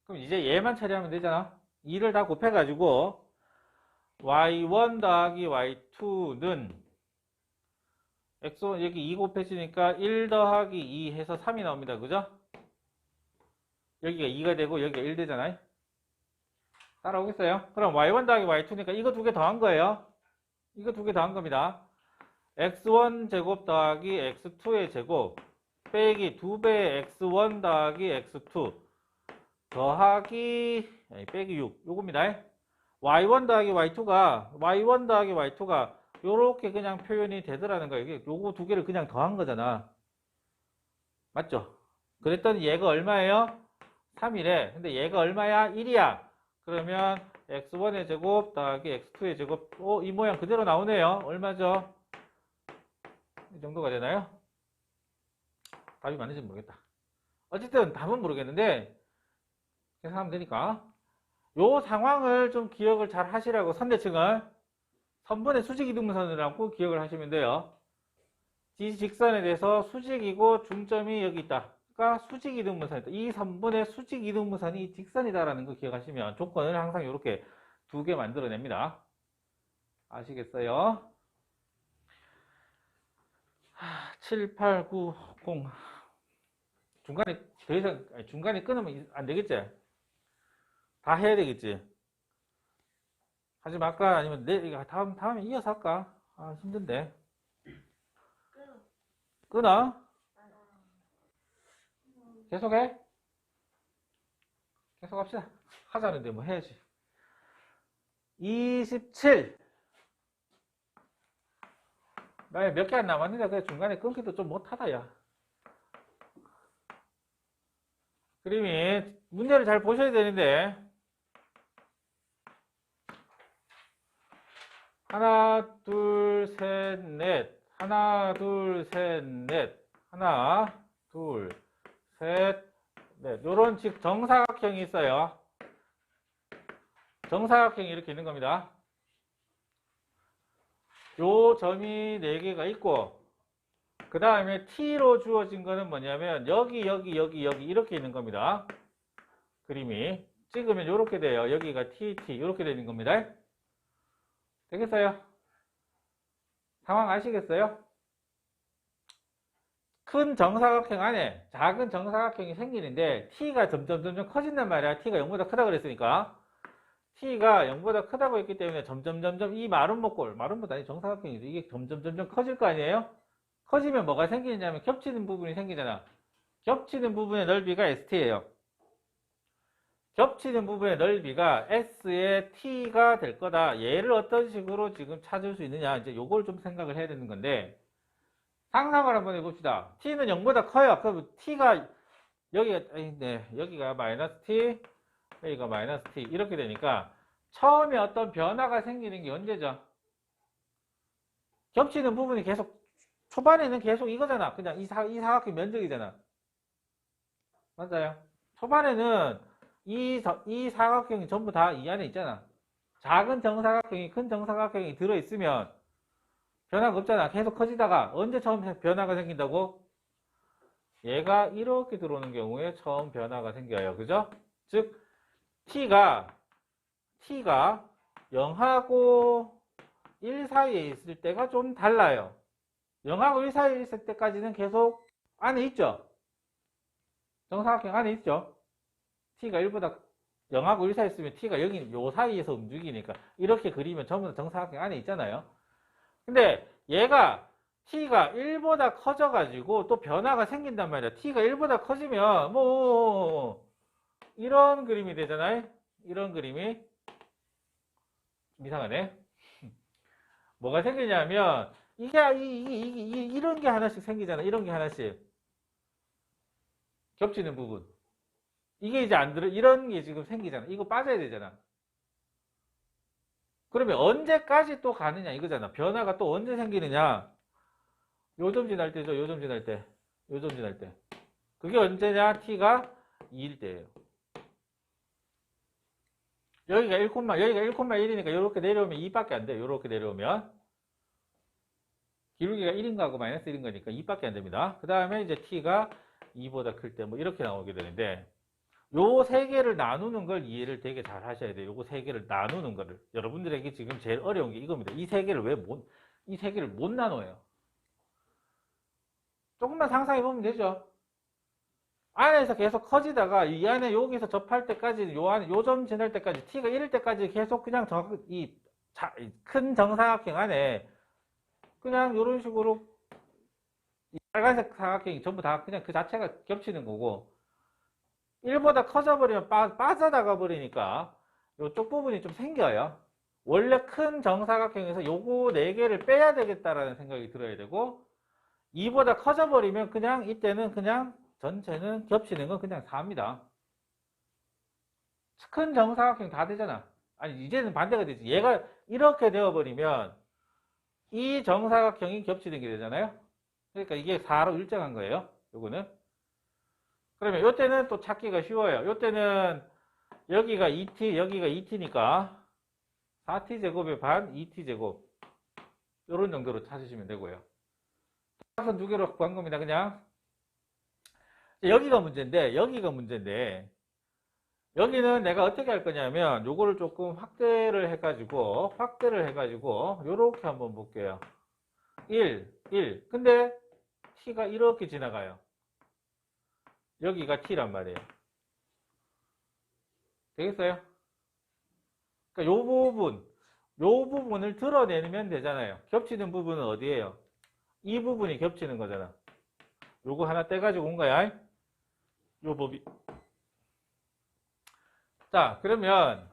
그럼 이제 얘만 처리하면 되잖아. 2를 다 곱해가지고 y1 더하기 y2는 x1 여기 2 곱해지니까 1 더하기 2 해서 3이 나옵니다. 그죠? 여기가 2가 되고 여기가 1 되잖아요. 따라오겠어요? 그럼 y1 더하기 y2니까 이거 두 개 더한 거예요. 이거 두 개 더한 겁니다. x1 제곱 더하기 x2의 제곱 빼기 2배의 x1 더하기 x2 더하기 빼기 6 요겁니다. y1 더하기 y2가 요렇게 그냥 표현이 되더라는 거예요. 이게 요거 두 개를 그냥 더한 거잖아. 맞죠? 그랬더니 얘가 얼마예요? 3이래. 근데 얘가 얼마야? 1이야. 그러면 x1의 제곱 더하기 x2의 제곱 이 모양 그대로 나오네요. 얼마죠? 이 정도가 되나요? 답이 맞는지 모르겠다. 어쨌든 답은 모르겠는데 계산하면 되니까 요 상황을 좀 기억을 잘 하시라고. 선대칭을 선분의 수직이등분선이라고 기억을 하시면 돼요. 이 직선에 대해서 수직이고 중점이 여기 있다. 그러니까 수직이등분선이다. 이 선분의 수직이등분선이 직선이다라는 거 기억하시면 조건을 항상 이렇게 두 개 만들어냅니다. 아시겠어요? 7, 8, 9, 0 중간에 더 이상 중간에 끊으면 안 되겠지? 다 해야 되겠지? 하지 말까? 아니면 다음에 이어서 할까? 아, 힘든데. 끊어? 계속해? 계속 합시다. 하자는데 뭐 해야지. 27. 나 몇 개 안 남았는데 그래 중간에 끊기도 좀 못하다 야. 그림이 문제를 잘 보셔야 되는데 하나 둘 셋 넷 하나 둘 셋 넷 하나 둘 셋 넷 요런 즉 정사각형이 있어요. 정사각형이 이렇게 있는 겁니다. 요 점이 4개가 있고 그 다음에 T로 주어진 거는 뭐냐면 여기 이렇게 있는 겁니다. 그림이 찍으면 이렇게 돼요. 여기가 T 이렇게 되는 겁니다. 되겠어요? 상황 아시겠어요? 큰 정사각형 안에 작은 정사각형이 생기는데 T가 점점 커진단 말이야. T가 0보다 크다 그랬으니까 T가 0보다 크다고 했기 때문에 점점 이 마름모꼴 아니 정사각형이죠. 이게 점점 커질 거 아니에요? 커지면 뭐가 생기느냐면 겹치는 부분이 생기잖아. 겹치는 부분의 넓이가 ST예요. 겹치는 부분의 넓이가 S의 T가 될 거다. 얘를 어떤 식으로 지금 찾을 수 있느냐. 이제 요걸 좀 생각을 해야 되는 건데 상상을 한번 해봅시다. T는 0보다 커요. 그럼 T가 여기가 마이너스 T, 여기가 마이너스 T 이렇게 되니까 처음에 어떤 변화가 생기는 게 언제죠? 겹치는 부분이 계속 초반에는 계속 이거잖아. 그냥 이 사각형 면적이잖아. 맞아요. 초반에는 이 사각형이 전부 다 이 안에 있잖아. 작은 정사각형이 큰 정사각형이 들어있으면 변화가 없잖아. 계속 커지다가 언제 처음 변화가 생긴다고? 얘가 이렇게 들어오는 경우에 처음 변화가 생겨요. 그죠? 즉 T가 0하고 1 사이에 있을 때가 좀 달라요. 0하고 1 사이에 있을 때까지는 계속 안에 있죠. 정사각형 안에 있죠. T가 1보다 0하고 1 사이에 있으면 T가 여기 요 사이에서 움직이니까 이렇게 그리면 전부 다 정사각형 안에 있잖아요. 근데 얘가 T가 1보다 커져가지고 또 변화가 생긴단 말이야. T가 1보다 커지면 이런 그림이 되잖아요. 이런 그림이 이상하네. 뭐가 생기냐면 이런 게 하나씩 생기잖아. 이런 게 하나씩 겹치는 부분. 이게 이제 안 들어. 이런 게 지금 생기잖아. 이거 빠져야 되잖아. 그러면 언제까지 또 가느냐 이거잖아. 변화가 또 언제 생기느냐. 요점 지날 때죠. 요점 지날 때. 요전진할 때. 그게 언제냐? t가 2일 때예요. 여기가 1,1이니까 이렇게 내려오면 2밖에 안 돼요. 이렇게 내려오면. 기울기가 1인가 하고 마이너스 1인 거니까 2밖에 안 됩니다. 그 다음에 이제 t가 2보다 클 때 뭐 이렇게 나오게 되는데, 요 세 개를 나누는 걸 이해를 되게 잘 하셔야 돼요. 요거 세 개를 나누는 거를. 여러분들에게 지금 제일 어려운 게 이겁니다. 이 세 개를 이 세 개를 못 나눠요. 조금만 상상해 보면 되죠. 안에서 계속 커지다가 이 안에 여기서 접할 때까지 요 점 지날 때까지 t가 1일 때까지 계속 그냥 큰 정사각형 안에 그냥 이런 식으로 이 빨간색 사각형이 전부 다 그냥 그 자체가 겹치는 거고, 1보다 커져버리면 빠져나가 버리니까 이쪽 부분이 좀 생겨요. 원래 큰 정사각형에서 요거 4개를 빼야 되겠다라는 생각이 들어야 되고, 2보다 커져버리면 그냥 이때는 그냥 전체는 겹치는 건 그냥 4입니다. 큰 정사각형 다 되잖아. 아니 이제는 반대가 되지. 얘가 이렇게 되어버리면 이 정사각형이 겹치는 게 되잖아요. 그러니까 이게 4로 일정한 거예요. 요거는. 그러면 요때는 또 찾기가 쉬워요. 요때는 여기가 2t, 여기가 2t니까 4t 제곱의 반, 2t 제곱. 요런 정도로 찾으시면 되고요. 선 두 개로 구한 겁니다. 그냥. 여기가 문제인데, 여기는 내가 어떻게 할 거냐면 요거를 조금 확대를 해가지고 요렇게 한번 볼게요. 1. 근데 t가 이렇게 지나가요. 여기가 t란 말이에요. 되겠어요? 그러니까 요 부분을 드러내면 되잖아요. 겹치는 부분은 어디예요? 이 부분이 겹치는 거잖아. 요거 하나 떼가지고 온 거야. 요 법이. 자, 그러면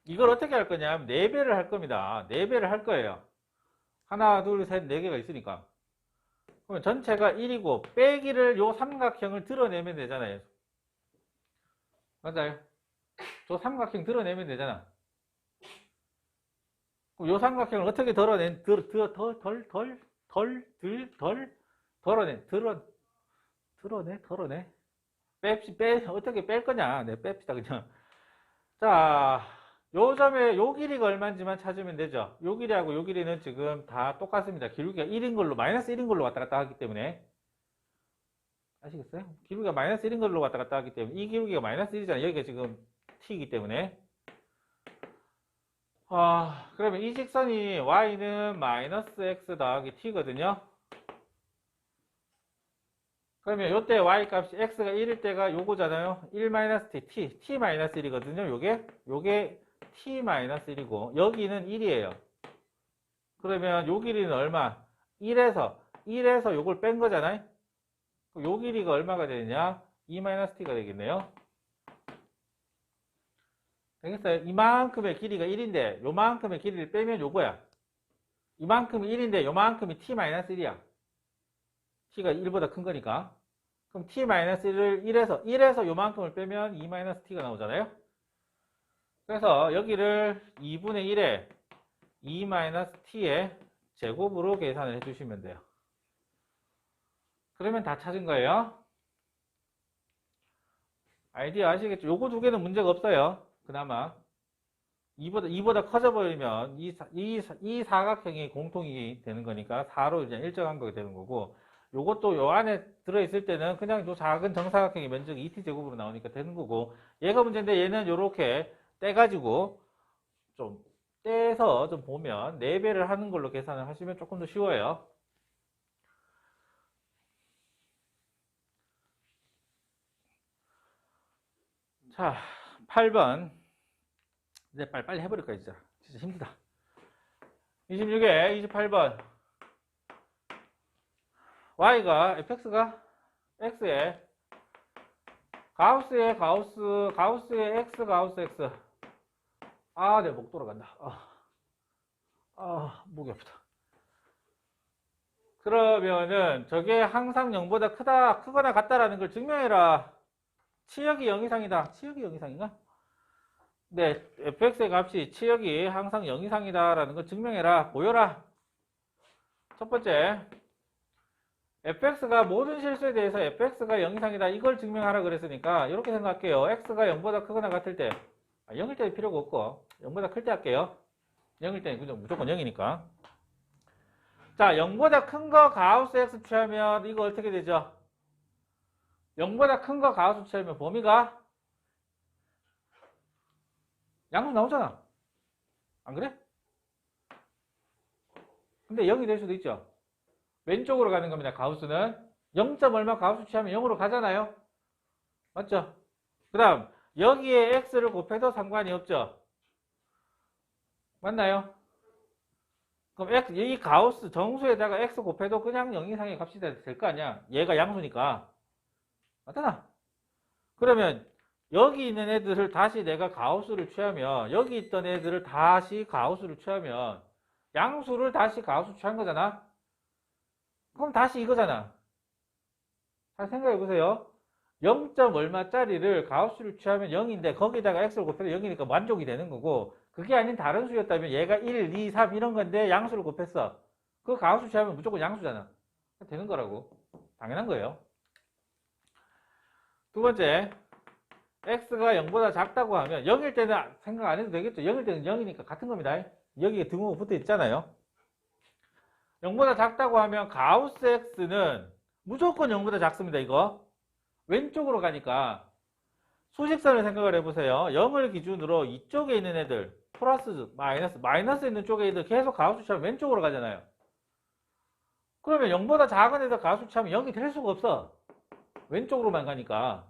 이걸 어떻게 할 거냐면 4배를 할 겁니다. 4배를 할 거예요. 하나, 둘, 셋, 4개가 있으니까. 그러면 전체가 1이고 빼기를 요 삼각형을 드러내면 되잖아요. 맞아요. 저 삼각형 드러내면 되잖아. 그럼 요 삼각형을 어떻게 드러내? 어떻게 뺄 거냐? 네, 뺍시다, 그냥. 자, 요 점에 요 길이가 얼마인지만 찾으면 되죠. 요 길이하고 요 길이는 지금 다 똑같습니다. 기울기가 1인 걸로, 마이너스 1인 걸로 왔다 갔다 하기 때문에. 아시겠어요? 기울기가 마이너스 1인 걸로 왔다 갔다 하기 때문에, 이 기울기가 마이너스 1이잖아요. 여기가 지금 t이기 때문에. 그러면 이 직선이 y는 마이너스 x 더하기 t거든요. 그러면 요때 y 값이 x가 1일 때가 요거잖아요. 1-t, t-1이거든요. 요게 t-1이고 여기는 1이에요. 그러면 요 길이는 얼마? 1에서 요걸 뺀 거잖아요. 요 길이가 얼마가 되느냐? 2-t가 되겠네요. 되겠어요? 이만큼의 길이가 1인데 요만큼의 길이를 빼면 요거야. 이만큼이 1인데 요만큼이 t-1이야. t가 1보다 큰 거니까. 그럼 t-1을 1에서 요만큼을 빼면 2-t가 나오잖아요. 그래서 여기를 2분의 1에 2-t의 제곱으로 계산을 해주시면 돼요. 그러면 다 찾은 거예요. 아이디어 아시겠죠? 요거 두 개는 문제가 없어요. 그나마 2보다 커져버리면 이 사각형이 공통이 되는 거니까 4로 이제 일정한 거게 되는 거고, 요것도 요 안에 들어있을 때는 그냥 요 작은 정사각형의 면적이 2t제곱으로 나오니까 되는 거고, 얘가 문제인데 얘는 요렇게 떼가지고 좀 떼서 좀 보면 4배를 하는 걸로 계산을 하시면 조금 더 쉬워요. 자, 8번. 이제 빨리 해버릴 거야, 진짜. 진짜 힘들다. 26에 28번. y가, fx가 x에 가우스의 x, 가우스 x. 내 목 돌아간다. 목이 아프다. 그러면은 저게 항상 0보다 크거나 같다라는 걸 증명해라. 치역이 0 이상이다. 치역이 0 이상인가? 네, fx의 값이 치역이 항상 0 이상이다라는 걸 증명해라. 보여라. 첫 번째, fx가 모든 실수에 대해서 fx가 0 이상이다. 이걸 증명하라 그랬으니까 이렇게 생각할게요. x가 0보다 크거나 같을 때 0일 때 필요가 없고 0보다 클 때 할게요. 0일 때는 무조건 0이니까. 자, 0보다 큰 거 가우스 x 취하면 이거 어떻게 되죠? 0보다 큰 거 가우스 취하면 범위가 양수 나오잖아. 안 그래? 근데 0이 될 수도 있죠. 왼쪽으로 가는 겁니다. 가우스는 0. 얼마 가우스 취하면 0으로 가잖아요. 맞죠? 그 다음 여기에 x를 곱해도 상관이 없죠. 맞나요? 그럼 x, 이 가우스 정수에다가 x 곱해도 그냥 0 이상의 값이 될 거 아니야. 얘가 양수니까. 맞잖아. 그러면 여기 있는 애들을 다시 내가 가우스를 취하면 여기 있던 애들을 다시 가우스를 취하면 양수를 다시 가우스 취한 거잖아. 그럼 다시 이거잖아. 잘 생각해 보세요. 0. 얼마짜리를 가우스를 취하면 0인데 거기다가 x를 곱해도 0이니까 만족이 되는 거고, 그게 아닌 다른 수였다면 얘가 1, 2, 3 이런 건데 양수를 곱했어. 그 가우스 취하면 무조건 양수잖아. 되는 거라고. 당연한 거예요. 두 번째, x가 0보다 작다고 하면 0일 때는 생각 안 해도 되겠죠. 0일 때는 0이니까 같은 겁니다. 여기에 등호가 붙어 있잖아요. 0보다 작다고 하면 가우스 x는 무조건 0보다 작습니다. 이거 왼쪽으로 가니까 수직선을 생각을 해보세요. 0을 기준으로 이쪽에 있는 애들 플러스 마이너스 있는 쪽에 애들 계속 가우스 취하면 왼쪽으로 가잖아요. 그러면 0보다 작은 애들 가우스 취하면 0이 될 수가 없어. 왼쪽으로만 가니까.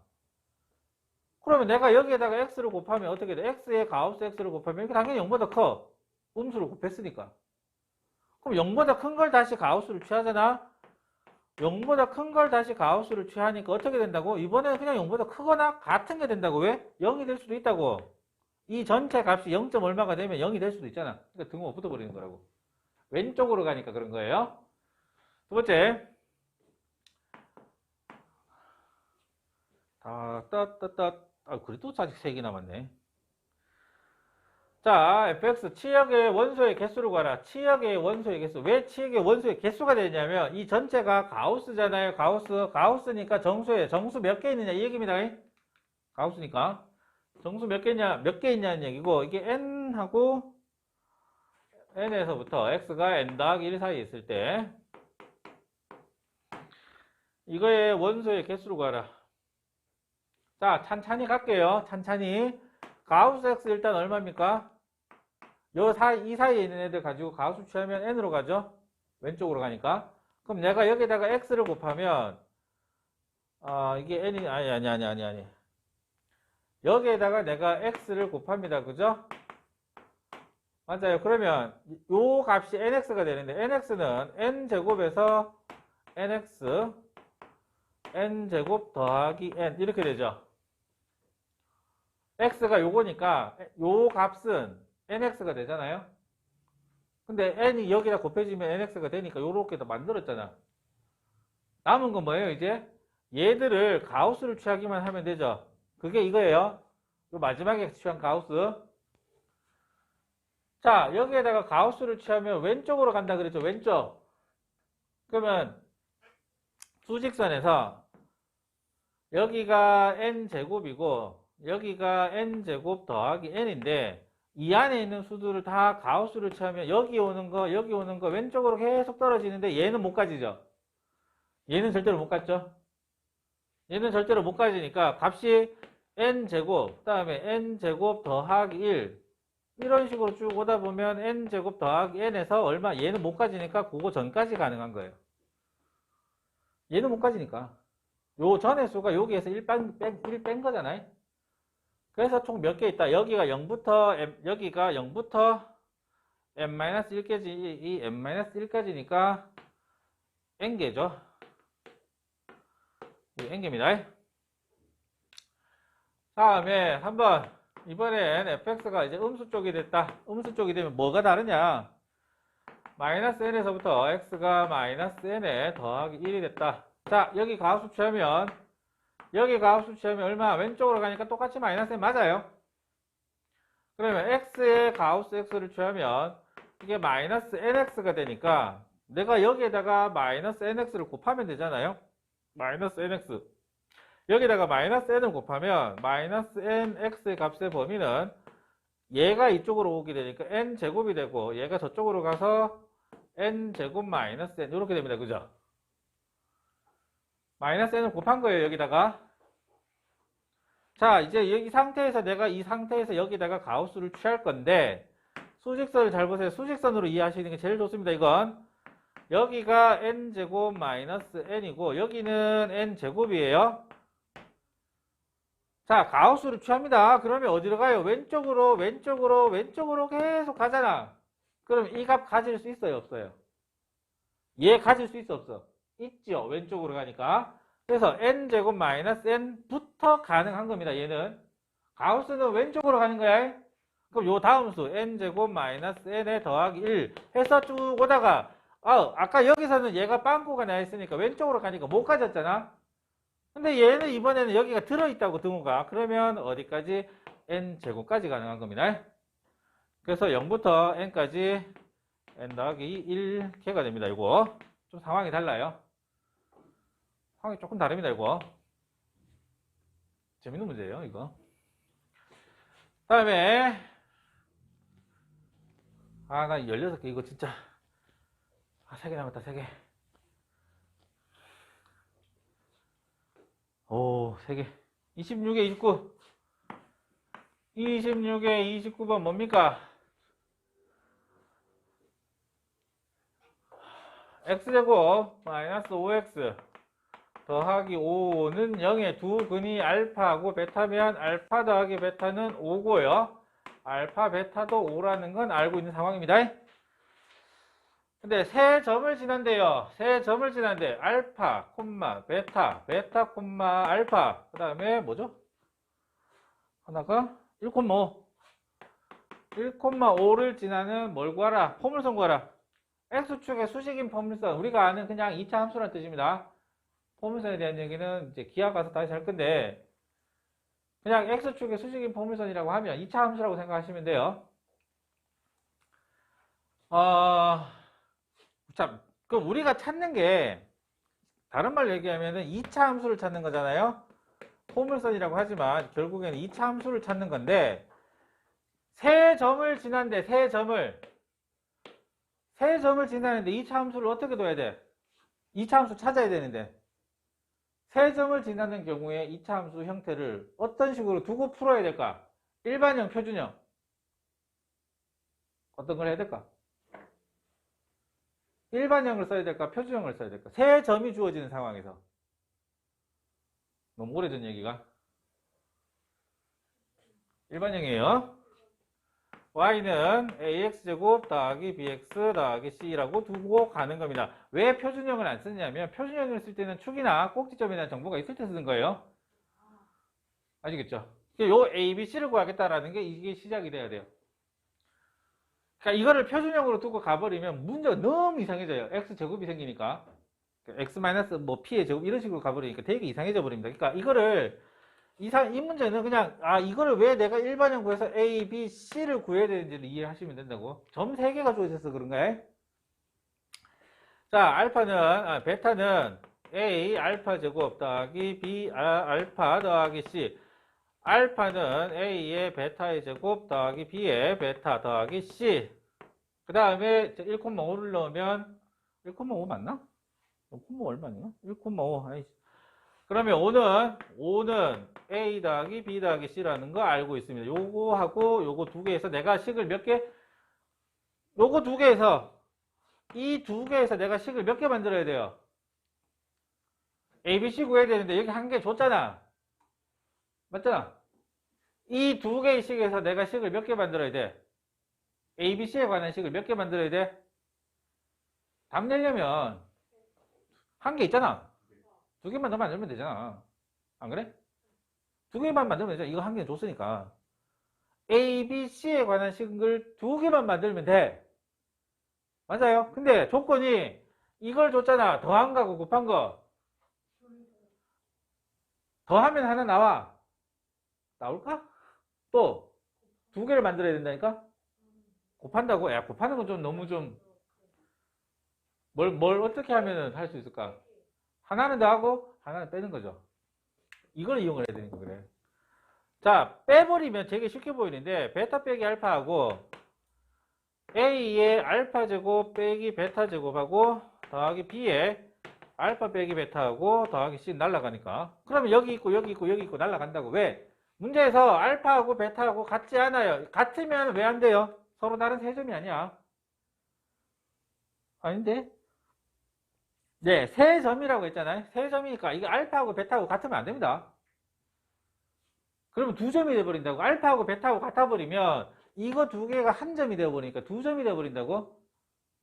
그러면 내가 여기에다가 x를 곱하면 어떻게 돼? x에 가우스 x를 곱하면 이게 당연히 0보다 커. 음수를 곱했으니까. 그럼 0보다 큰 걸 다시 가우스를 취하잖아. 0보다 큰 걸 다시 가우스를 취하니까 어떻게 된다고? 이번에는 그냥 0보다 크거나 같은 게 된다고. 왜? 0이 될 수도 있다고. 이 전체 값이 0. 얼마가 되면 0이 될 수도 있잖아. 그러니까 등호가 붙어버리는 거라고. 왼쪽으로 가니까 그런 거예요. 두 번째. 그래도 아직 3개 남았네. 자, fx 치역의 원소의 개수를 구하라. 치역의 원소의 개수. 왜 치역의 원소의 개수가 되냐면 이 전체가 가우스잖아요. 가우스니까 정수예요. 정수 몇 개 있느냐 이 얘기입니다. 가우스니까 정수 몇 개 있냐는 얘기고, 이게 n하고 n에서부터 x가 n 더하기 1 사이에 있을 때 이거의 원소의 개수를 구하라. 자, 찬찬히 갈게요. 찬찬히. 가우스 x 일단 얼마입니까? 이 사이에 있는 애들 가지고 가우스 취하면 n으로 가죠. 왼쪽으로 가니까. 그럼 내가 여기다가 x를 곱하면 이게 n이 아니. 여기에다가 내가 x를 곱합니다. 그죠? 맞아요. 그러면 요 값이 nx가 되는데 nx는 n제곱에서 nx n제곱 더하기 n 이렇게 되죠. x가 요거니까 요 값은 nx가 되잖아요. 근데 n이 여기다 곱해지면 nx가 되니까 요렇게 더 만들었잖아. 남은 건 뭐예요? 이제 얘들을 가우스를 취하기만 하면 되죠. 그게 이거예요. 요 마지막에 취한 가우스. 자, 여기에다가 가우스를 취하면 왼쪽으로 간다 그랬죠. 왼쪽. 그러면 수직선에서 여기가 n제곱이고 여기가 n제곱 더하기 n인데 이 안에 있는 수들을 다 가우스를 취하면 여기 오는 거 왼쪽으로 계속 떨어지는데 얘는 못 가지죠. 얘는 절대로 못 갔죠. 얘는 절대로 못 가지니까 값이 n제곱 그 다음에 n제곱 더하기 1 이런 식으로 쭉 오다 보면 n제곱 더하기 n에서 얼마, 얘는 못 가지니까 그거 전까지 가능한 거예요. 얘는 못 가지니까 요 전의 수가 여기에서 1 뺀 거잖아요. 그래서 총 몇 개 있다. 여기가 0부터 n-1까지, 이 n-1까지니까 n개죠. n개입니다. 다음에 한번 이번엔 fx가 이제 음수 쪽이 됐다. 음수 쪽이 되면 뭐가 다르냐? 마이너스 n에서부터 x가 마이너스 n에 더하기 1이 됐다. 자, 여기 가우스 취하면 얼마? 왼쪽으로 가니까 똑같이 마이너스 n 맞아요. 그러면 x에 가우스 x를 취하면 이게 마이너스 nx가 되니까 내가 여기에다가 마이너스 nx를 곱하면 되잖아요. 마이너스 nx. 여기다가 마이너스 n을 곱하면 마이너스 nx의 값의 범위는 얘가 이쪽으로 오게 되니까 n제곱이 되고 얘가 저쪽으로 가서 n제곱 마이너스 n 이렇게 됩니다. 그죠? 마이너스 n을 곱한 거예요. 여기다가. 자, 이제 이 상태에서 내가 이 상태에서 여기다가 가우스를 취할 건데 수직선을 잘 보세요. 수직선으로 이해하시는 게 제일 좋습니다. 이건 여기가 n제곱 마이너스 n이고 여기는 n제곱이에요. 자, 가우스를 취합니다. 그러면 어디로 가요? 왼쪽으로 계속 가잖아. 그럼 이 값 가질 수 있어요? 없어요? 얘 가질 수 있어? 없어? 있죠. 왼쪽으로 가니까. 그래서 n제곱 마이너스 n부터 가능한 겁니다. 얘는. 가우스는 왼쪽으로 가는 거야. 그럼 요 다음 수 n제곱 마이너스 n에 더하기 1 해서 쭉 오다가 아까 여기서는 얘가 빵꾸가 나 있으니까 왼쪽으로 가니까 못 가졌잖아. 근데 얘는 이번에는 여기가 들어있다고 등호가. 그러면 어디까지? n제곱까지 가능한 겁니다. 그래서 0부터 n까지 n 더하기 1 개가 됩니다. 이거 좀 상황이 달라요. 상황이 조금 다릅니다. 이거 재밌는 문제예요. 이거. 다음에 나 16개 이거 진짜 3개 남았다. 3개. 오, 3개. 26에 29. 26에 29번 뭡니까? x제곱 마이너스 5x 더하기 5는 0의 두 근이 알파하고 베타면 알파 더하기 베타는 5고요. 알파 베타도 5라는 건 알고 있는 상황입니다. 근데 세 점을 지난대요. 세 점을 지난대 알파, 콤마, 베타, 베타, 콤마, 알파. 그 다음에 뭐죠? 하나가 1,5. 1,5를 지나는 뭘 구하라? 포물선 구하라. x축의 수직인 포물선. 우리가 아는 그냥 2차 함수라는 뜻입니다. 포물선에 대한 얘기는 이제 기하 가서 다시 할 건데 그냥 x축의 수직인 포물선이라고 하면 2차 함수라고 생각하시면 돼요. 참, 그럼 우리가 찾는 게 다른 말로 얘기하면은 2차 함수를 찾는 거잖아요. 포물선이라고 하지만 결국에는 2차 함수를 찾는 건데 세 점을 지난데 세 점을 지나는데 2차 함수를 어떻게 둬야 돼? 2차 함수 찾아야 되는데 세 점을 지나는 경우에 2차 함수 형태를 어떤 식으로 두고 풀어야 될까? 일반형, 표준형. 어떤 걸 해야 될까? 일반형을 써야 될까? 표준형을 써야 될까? 세 점이 주어지는 상황에서. 너무 오래전 얘기가. 일반형이에요. y는 ax제곱 더하기 bx 더하기 c라고 두고 가는 겁니다. 왜 표준형을 안 쓰냐면 표준형을 쓸 때는 축이나 꼭지점에 대한 정보가 있을 때 쓰는 거예요. 아시겠죠? 요 a, b, c를 구하겠다라는 게 이게 시작이 돼야 돼요. 그러니까 이거를 표준형으로 두고 가버리면 문제가 너무 이상해져요. x제곱이 생기니까. x 마이너스 뭐 p의 제곱 이런 식으로 가버리니까 되게 이상해져 버립니다. 그러니까 이거를 이 문제는 그냥 이거를 왜 내가 일반형 구해서 A, B, C를 구해야 되는지를 이해하시면 된다고. 점 3개가 주어져서 그런 거예요. 자, 베타는 A 알파 제곱 더하기 B 알파 더하기 C. 알파는 A의 베타의 제곱 더하기 B의 베타 더하기 C. 그 다음에 1,5를 넣으면 1,5 맞나? 1,5 얼마냐? 1,5. 그러면 5는 A 더하기 B 더하기 C라는 거 알고 있습니다. 요거하고 요거 두 개에서 내가 식을 몇 개? 요거 두 개에서 이 두 개에서 내가 식을 몇 개 만들어야 돼요? A, B, C 구해야 되는데 여기 한 개 줬잖아. 맞잖아? 이 두 개의 식에서 내가 식을 몇 개 만들어야 돼? A, B, C에 관한 식을 몇 개 만들어야 돼? 답 내려면 한 개 있잖아. 두 개만 더 만들면 되잖아. 안 그래? 두 개만 만들면 되잖아. 이거 한 개 줬으니까. A, B, C에 관한 식을 두 개만 만들면 돼. 맞아요? 근데 조건이 이걸 줬잖아. 더한 거하고 곱한 거. 더하면 하나 나와. 나올까? 또 두 개를 만들어야 된다니까? 곱한다고? 야, 곱하는 건 좀 너무 좀 뭘 어떻게 하면은 할 수 있을까? 하나는 더하고 하나는 빼는 거죠. 이걸 이용을 해야 되는 거 그래. 자, 빼버리면 되게 쉽게 보이는데 베타 빼기 알파하고 A의 알파 제곱 빼기 베타 제곱하고 더하기 B의 알파 빼기 베타하고 더하기 C 날라가니까. 그러면 여기 있고 여기 있고 여기 있고 날라간다고. 왜? 문제에서 알파하고 베타하고 같지 않아요. 같으면 왜 안 돼요? 서로 다른 세 점이 아니야. 아닌데? 네, 세 점이라고 했잖아요. 세 점이니까 이게 알파하고 베타하고 같으면 안 됩니다. 그러면 두 점이 돼버린다고. 알파하고 베타하고 같아버리면 이거 두 개가 한 점이 되어버리니까 두 점이 돼버린다고.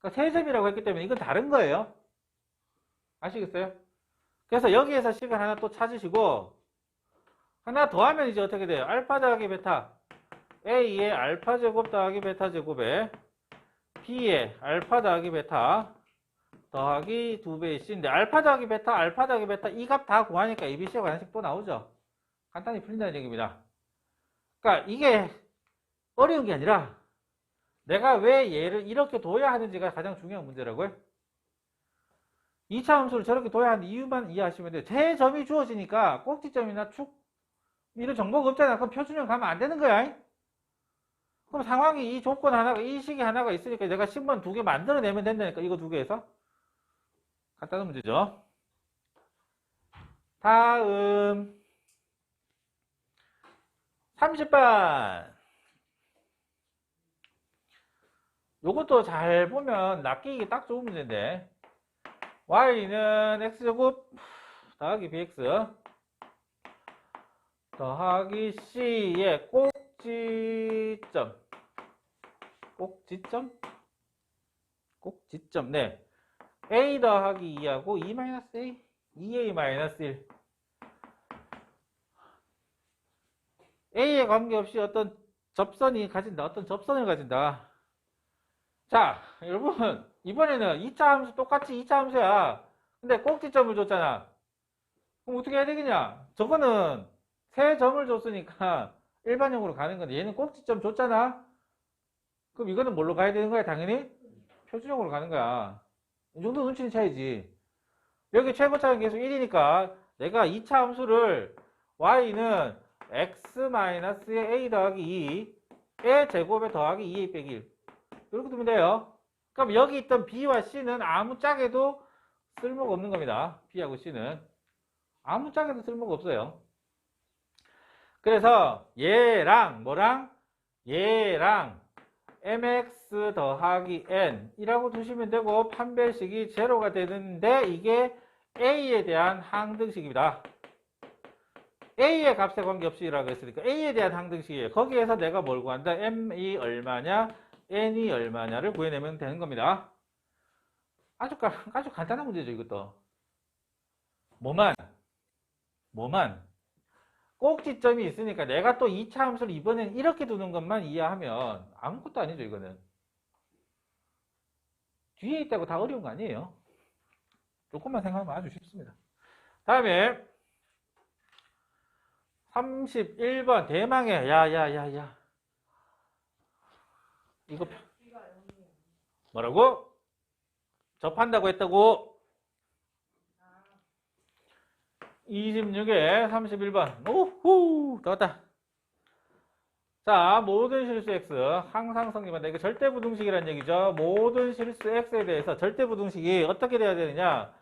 그러니까 세 점이라고 했기 때문에 이건 다른 거예요. 아시겠어요? 그래서 여기에서 식을 하나 또 찾으시고 하나 더하면 이제 어떻게 돼요? 알파 더하기 베타 A의 알파 제곱 더하기 베타 제곱에 B의 알파 더하기 베타 더하기 2배의 C인데 알파 더하기 베타 이 값 다 구하니까 ABC가 하나씩 또 나오죠. 간단히 풀린다는 얘기입니다. 그러니까 이게 어려운 게 아니라 내가 왜 얘를 이렇게 둬야 하는지가 가장 중요한 문제라고요. 2차 함수를 저렇게 둬야 하는 이유만 이해하시면 돼요. 제 점이 주어지니까 꼭지점이나 축 이런 정보가 없잖아. 그럼 표준형 가면 안 되는 거야. 그럼 상황이 이 조건 하나가 이 식이 하나가 있으니까 내가 식만 두 개 만들어내면 된다니까. 이거 두 개에서 간단한 문제죠. 다음 30번 요것도 잘 보면 낚이기 딱 좋은 문제인데 y는 x제곱 더하기 bx 더하기 c의 꼭지점 네 a 더하기 2하고 2-a 2a-1 a에 관계없이 어떤 접선을 가진다. 자, 여러분 이번에는 2차 함수 똑같이 2차 함수야. 근데 꼭지점을 줬잖아. 그럼 어떻게 해야 되겠냐? 저거는 세 점을 줬으니까 일반형으로 가는 건데 얘는 꼭지점 줬잖아. 그럼 이거는 뭘로 가야 되는 거야? 당연히 표준형으로 가는 거야. 이 정도 눈치는 차이지. 여기 최고차는 계속 1이니까 내가 2차 함수를 y는 x-의 a 더하기 2의 제곱에 더하기 2a 빼기 1 이렇게 두면 돼요. 그럼 여기 있던 b와 c는 아무짝에도 쓸모가 없는 겁니다. b하고 c는 아무짝에도 쓸모가 없어요. 그래서 얘랑 얘랑 mx 더하기 n 이라고 두시면 되고 판별식이 제로가 되는데 이게 a에 대한 항등식입니다. a의 값에 관계없이라고 했으니까 a에 대한 항등식이에요. 거기에서 내가 뭘 구한다? m이 얼마냐 n이 얼마냐를 구해내면 되는 겁니다. 아주 간단한 문제죠. 이것도 뭐만 꼭지점이 있으니까 내가 또 2차 함수를 이번엔 이렇게 두는 것만 이해하면 아무것도 아니죠. 이거는 뒤에 있다고 다 어려운 거 아니에요. 조금만 생각하면 아주 쉽습니다. 다음에 31번 대망의 야야야야 이거 뭐라고? 접한다고 했다고? 26에 31번 오후 더 왔다. 자, 모든 실수 x 항상 성립한다. 이거 절대부등식이라는 얘기죠. 모든 실수 x에 대해서 절대부등식이 어떻게 돼야 되느냐?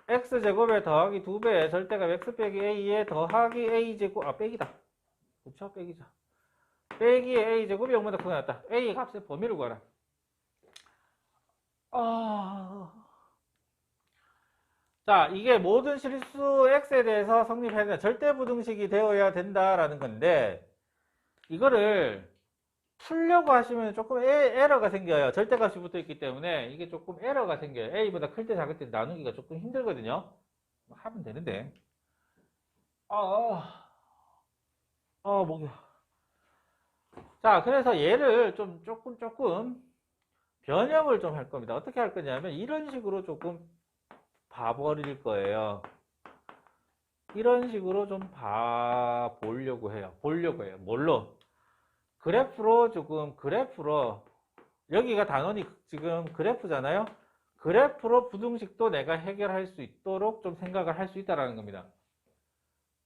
x제곱에 더하기 2배의 절대값 x 빼기 a에 더하기 a제곱 빼기다. 그쵸? 빼기죠. 빼기 a제곱이 0보다 크게 나왔다. a 값의 범위를 구하라. 자, 이게 모든 실수 x에 대해서 성립해야 된다. 절대부등식이 되어야 된다라는 건데 이거를 풀려고 하시면 조금 에러가 생겨요. 절대값이 붙어 있기 때문에 이게 조금 에러가 생겨요. a보다 클 때 작을 때 나누기가 조금 힘들거든요. 하면 되는데 목이야. 자, 그래서 얘를 좀 조금 변형을 좀 할 겁니다. 어떻게 할 거냐면 이런 식으로 조금 봐버릴 거예요. 이런 식으로 좀 봐보려고 해요. 뭘로? 그래프로 여기가 단원이 지금 그래프잖아요. 그래프로 부등식도 내가 해결할 수 있도록 좀 생각을 할 수 있다라는 겁니다.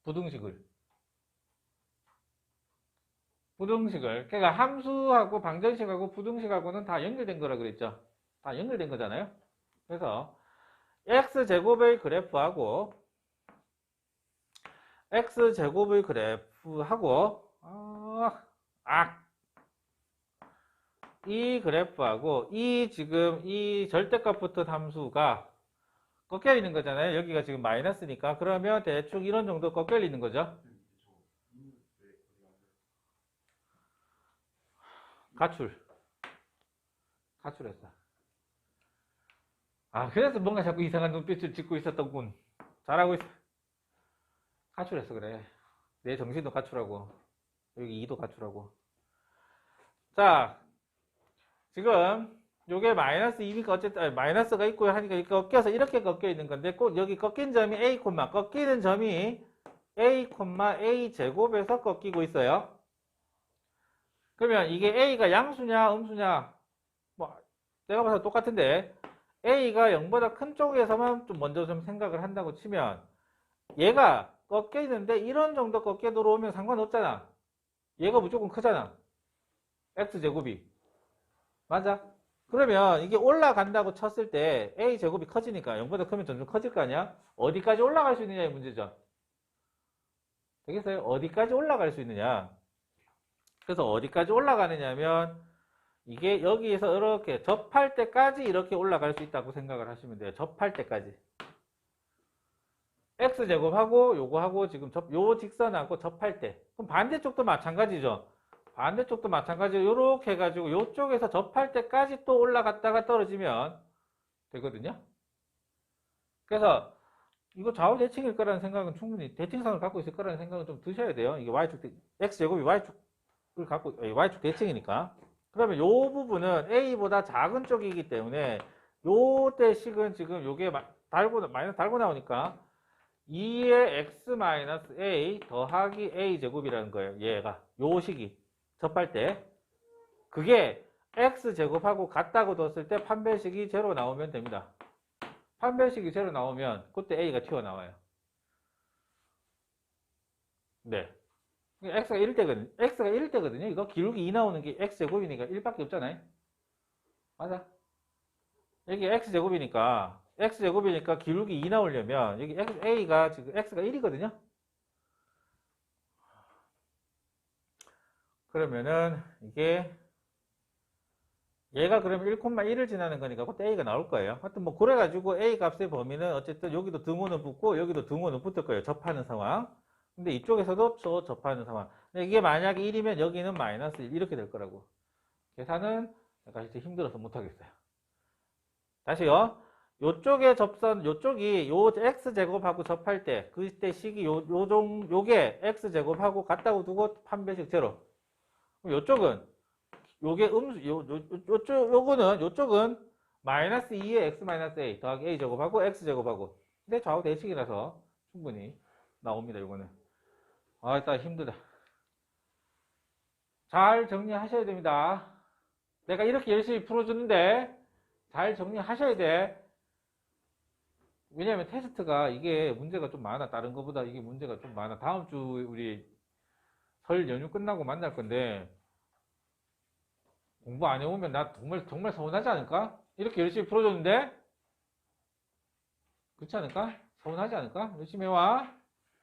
부등식을. 그러니까 함수하고 방정식하고 부등식하고는 다 연결된 거라 그랬죠. 다 연결된 거잖아요. 그래서 x제곱의 그래프하고 x제곱의 그래프하고 이 그래프하고 지금 이 절대값 붙은 함수가 꺾여 있는 거잖아요. 여기가 지금 마이너스니까. 그러면 대충 이런 정도 꺾여 있는 거죠. 가출했어. 그래서 뭔가 자꾸 이상한 눈빛을 짓고 있었던군. 잘하고 있어. 가출했어, 그래. 내 정신도 가출하고, 여기 이도 가출하고. 자, 지금, 요게 마이너스 2니까 어쨌든, 마이너스가 있고요 하니까 이렇게 꺾여서 이렇게 꺾여 있는 건데, 꼭 여기 꺾인 점이 A, 꺾이는 점이 A, A 제곱에서 꺾이고 있어요. 그러면 이게 A가 양수냐, 음수냐, 뭐, 내가 봐서 똑같은데, A가 0보다 큰 쪽에서만 좀 먼저 좀 생각을 한다고 치면, 얘가 꺾여 있는데 이런 정도 꺾여 들어오면 상관없잖아. 얘가 무조건 크잖아. X제곱이. 맞아? 그러면 이게 올라간다고 쳤을 때 A제곱이 커지니까 0보다 크면 점점 커질 거 아니야? 어디까지 올라갈 수 있느냐의 문제죠. 되겠어요? 어디까지 올라갈 수 있느냐? 그래서 어디까지 올라가느냐면 이게 여기에서 이렇게 접할 때까지 이렇게 올라갈 수 있다고 생각을 하시면 돼요. 접할 때까지. X제곱하고 요거하고 지금 요 직선하고 접할 때. 그럼 반대쪽도 마찬가지죠. 반대쪽도 마찬가지로 요렇게 해가지고 요쪽에서 접할 때까지 또 올라갔다가 떨어지면 되거든요. 그래서 이거 좌우 대칭일 거라는 생각은 충분히 대칭성을 갖고 있을 거라는 생각은 좀 드셔야 돼요. 이게 X제곱이 Y축을 갖고, Y축 대칭이니까. 그러면 요 부분은 A보다 작은 쪽이기 때문에 요때 식은 지금 요게 마이너스 달고 나오니까 2의 x-a 더하기 a제곱이라는 거예요. 얘가 요 식이 접할 때 그게 x제곱하고 같다고 뒀을 때 판별식이 제로 나오면 됩니다. 판별식이 제로 나오면 그때 a가 튀어나와요. 네. x가 1일 때거든요. 이거 기울기 2 나오는 게 x제곱이니까 1밖에 없잖아요. 맞아. 여기 x제곱이니까 기울기 2 나오려면 여기 a가 지금 x가 1이거든요. 그러면은 이게 얘가 그러면 1,1을 지나는 거니까 그때 a가 나올 거예요. 하여튼 뭐 그래가지고 a 값의 범위는 어쨌든 여기도 등호는 붙고 여기도 등호는 붙을 거예요. 접하는 상황. 근데 이쪽에서도 접하는 상황. 근데 이게 만약에 1이면 여기는 마이너스 1 이렇게 될 거라고. 계산은 약간 진짜 힘들어서 못하겠어요. 다시요. 요쪽에 요쪽이 요 x제곱하고 접할 때, 그때 식이 요게 x제곱하고 같다고 두고 판별식 제로. 그럼 요쪽은, 요게 요쪽은 마이너스 2의 x-a 더하기 a제곱하고 x제곱하고. 근데 좌우 대칭이라서 충분히 나옵니다, 요거는. 일단 힘들다. 잘 정리하셔야 됩니다. 내가 이렇게 열심히 풀어주는데, 잘 정리하셔야 돼. 왜냐면 테스트가 이게 문제가 좀 많아. 다른 것보다 이게 문제가 좀 많아. 다음 주 우리 설 연휴 끝나고 만날 건데 공부 안 해오면 나 정말 서운하지 않을까? 이렇게 열심히 풀어줬는데 그렇지 않을까? 서운하지 않을까? 열심히 해와.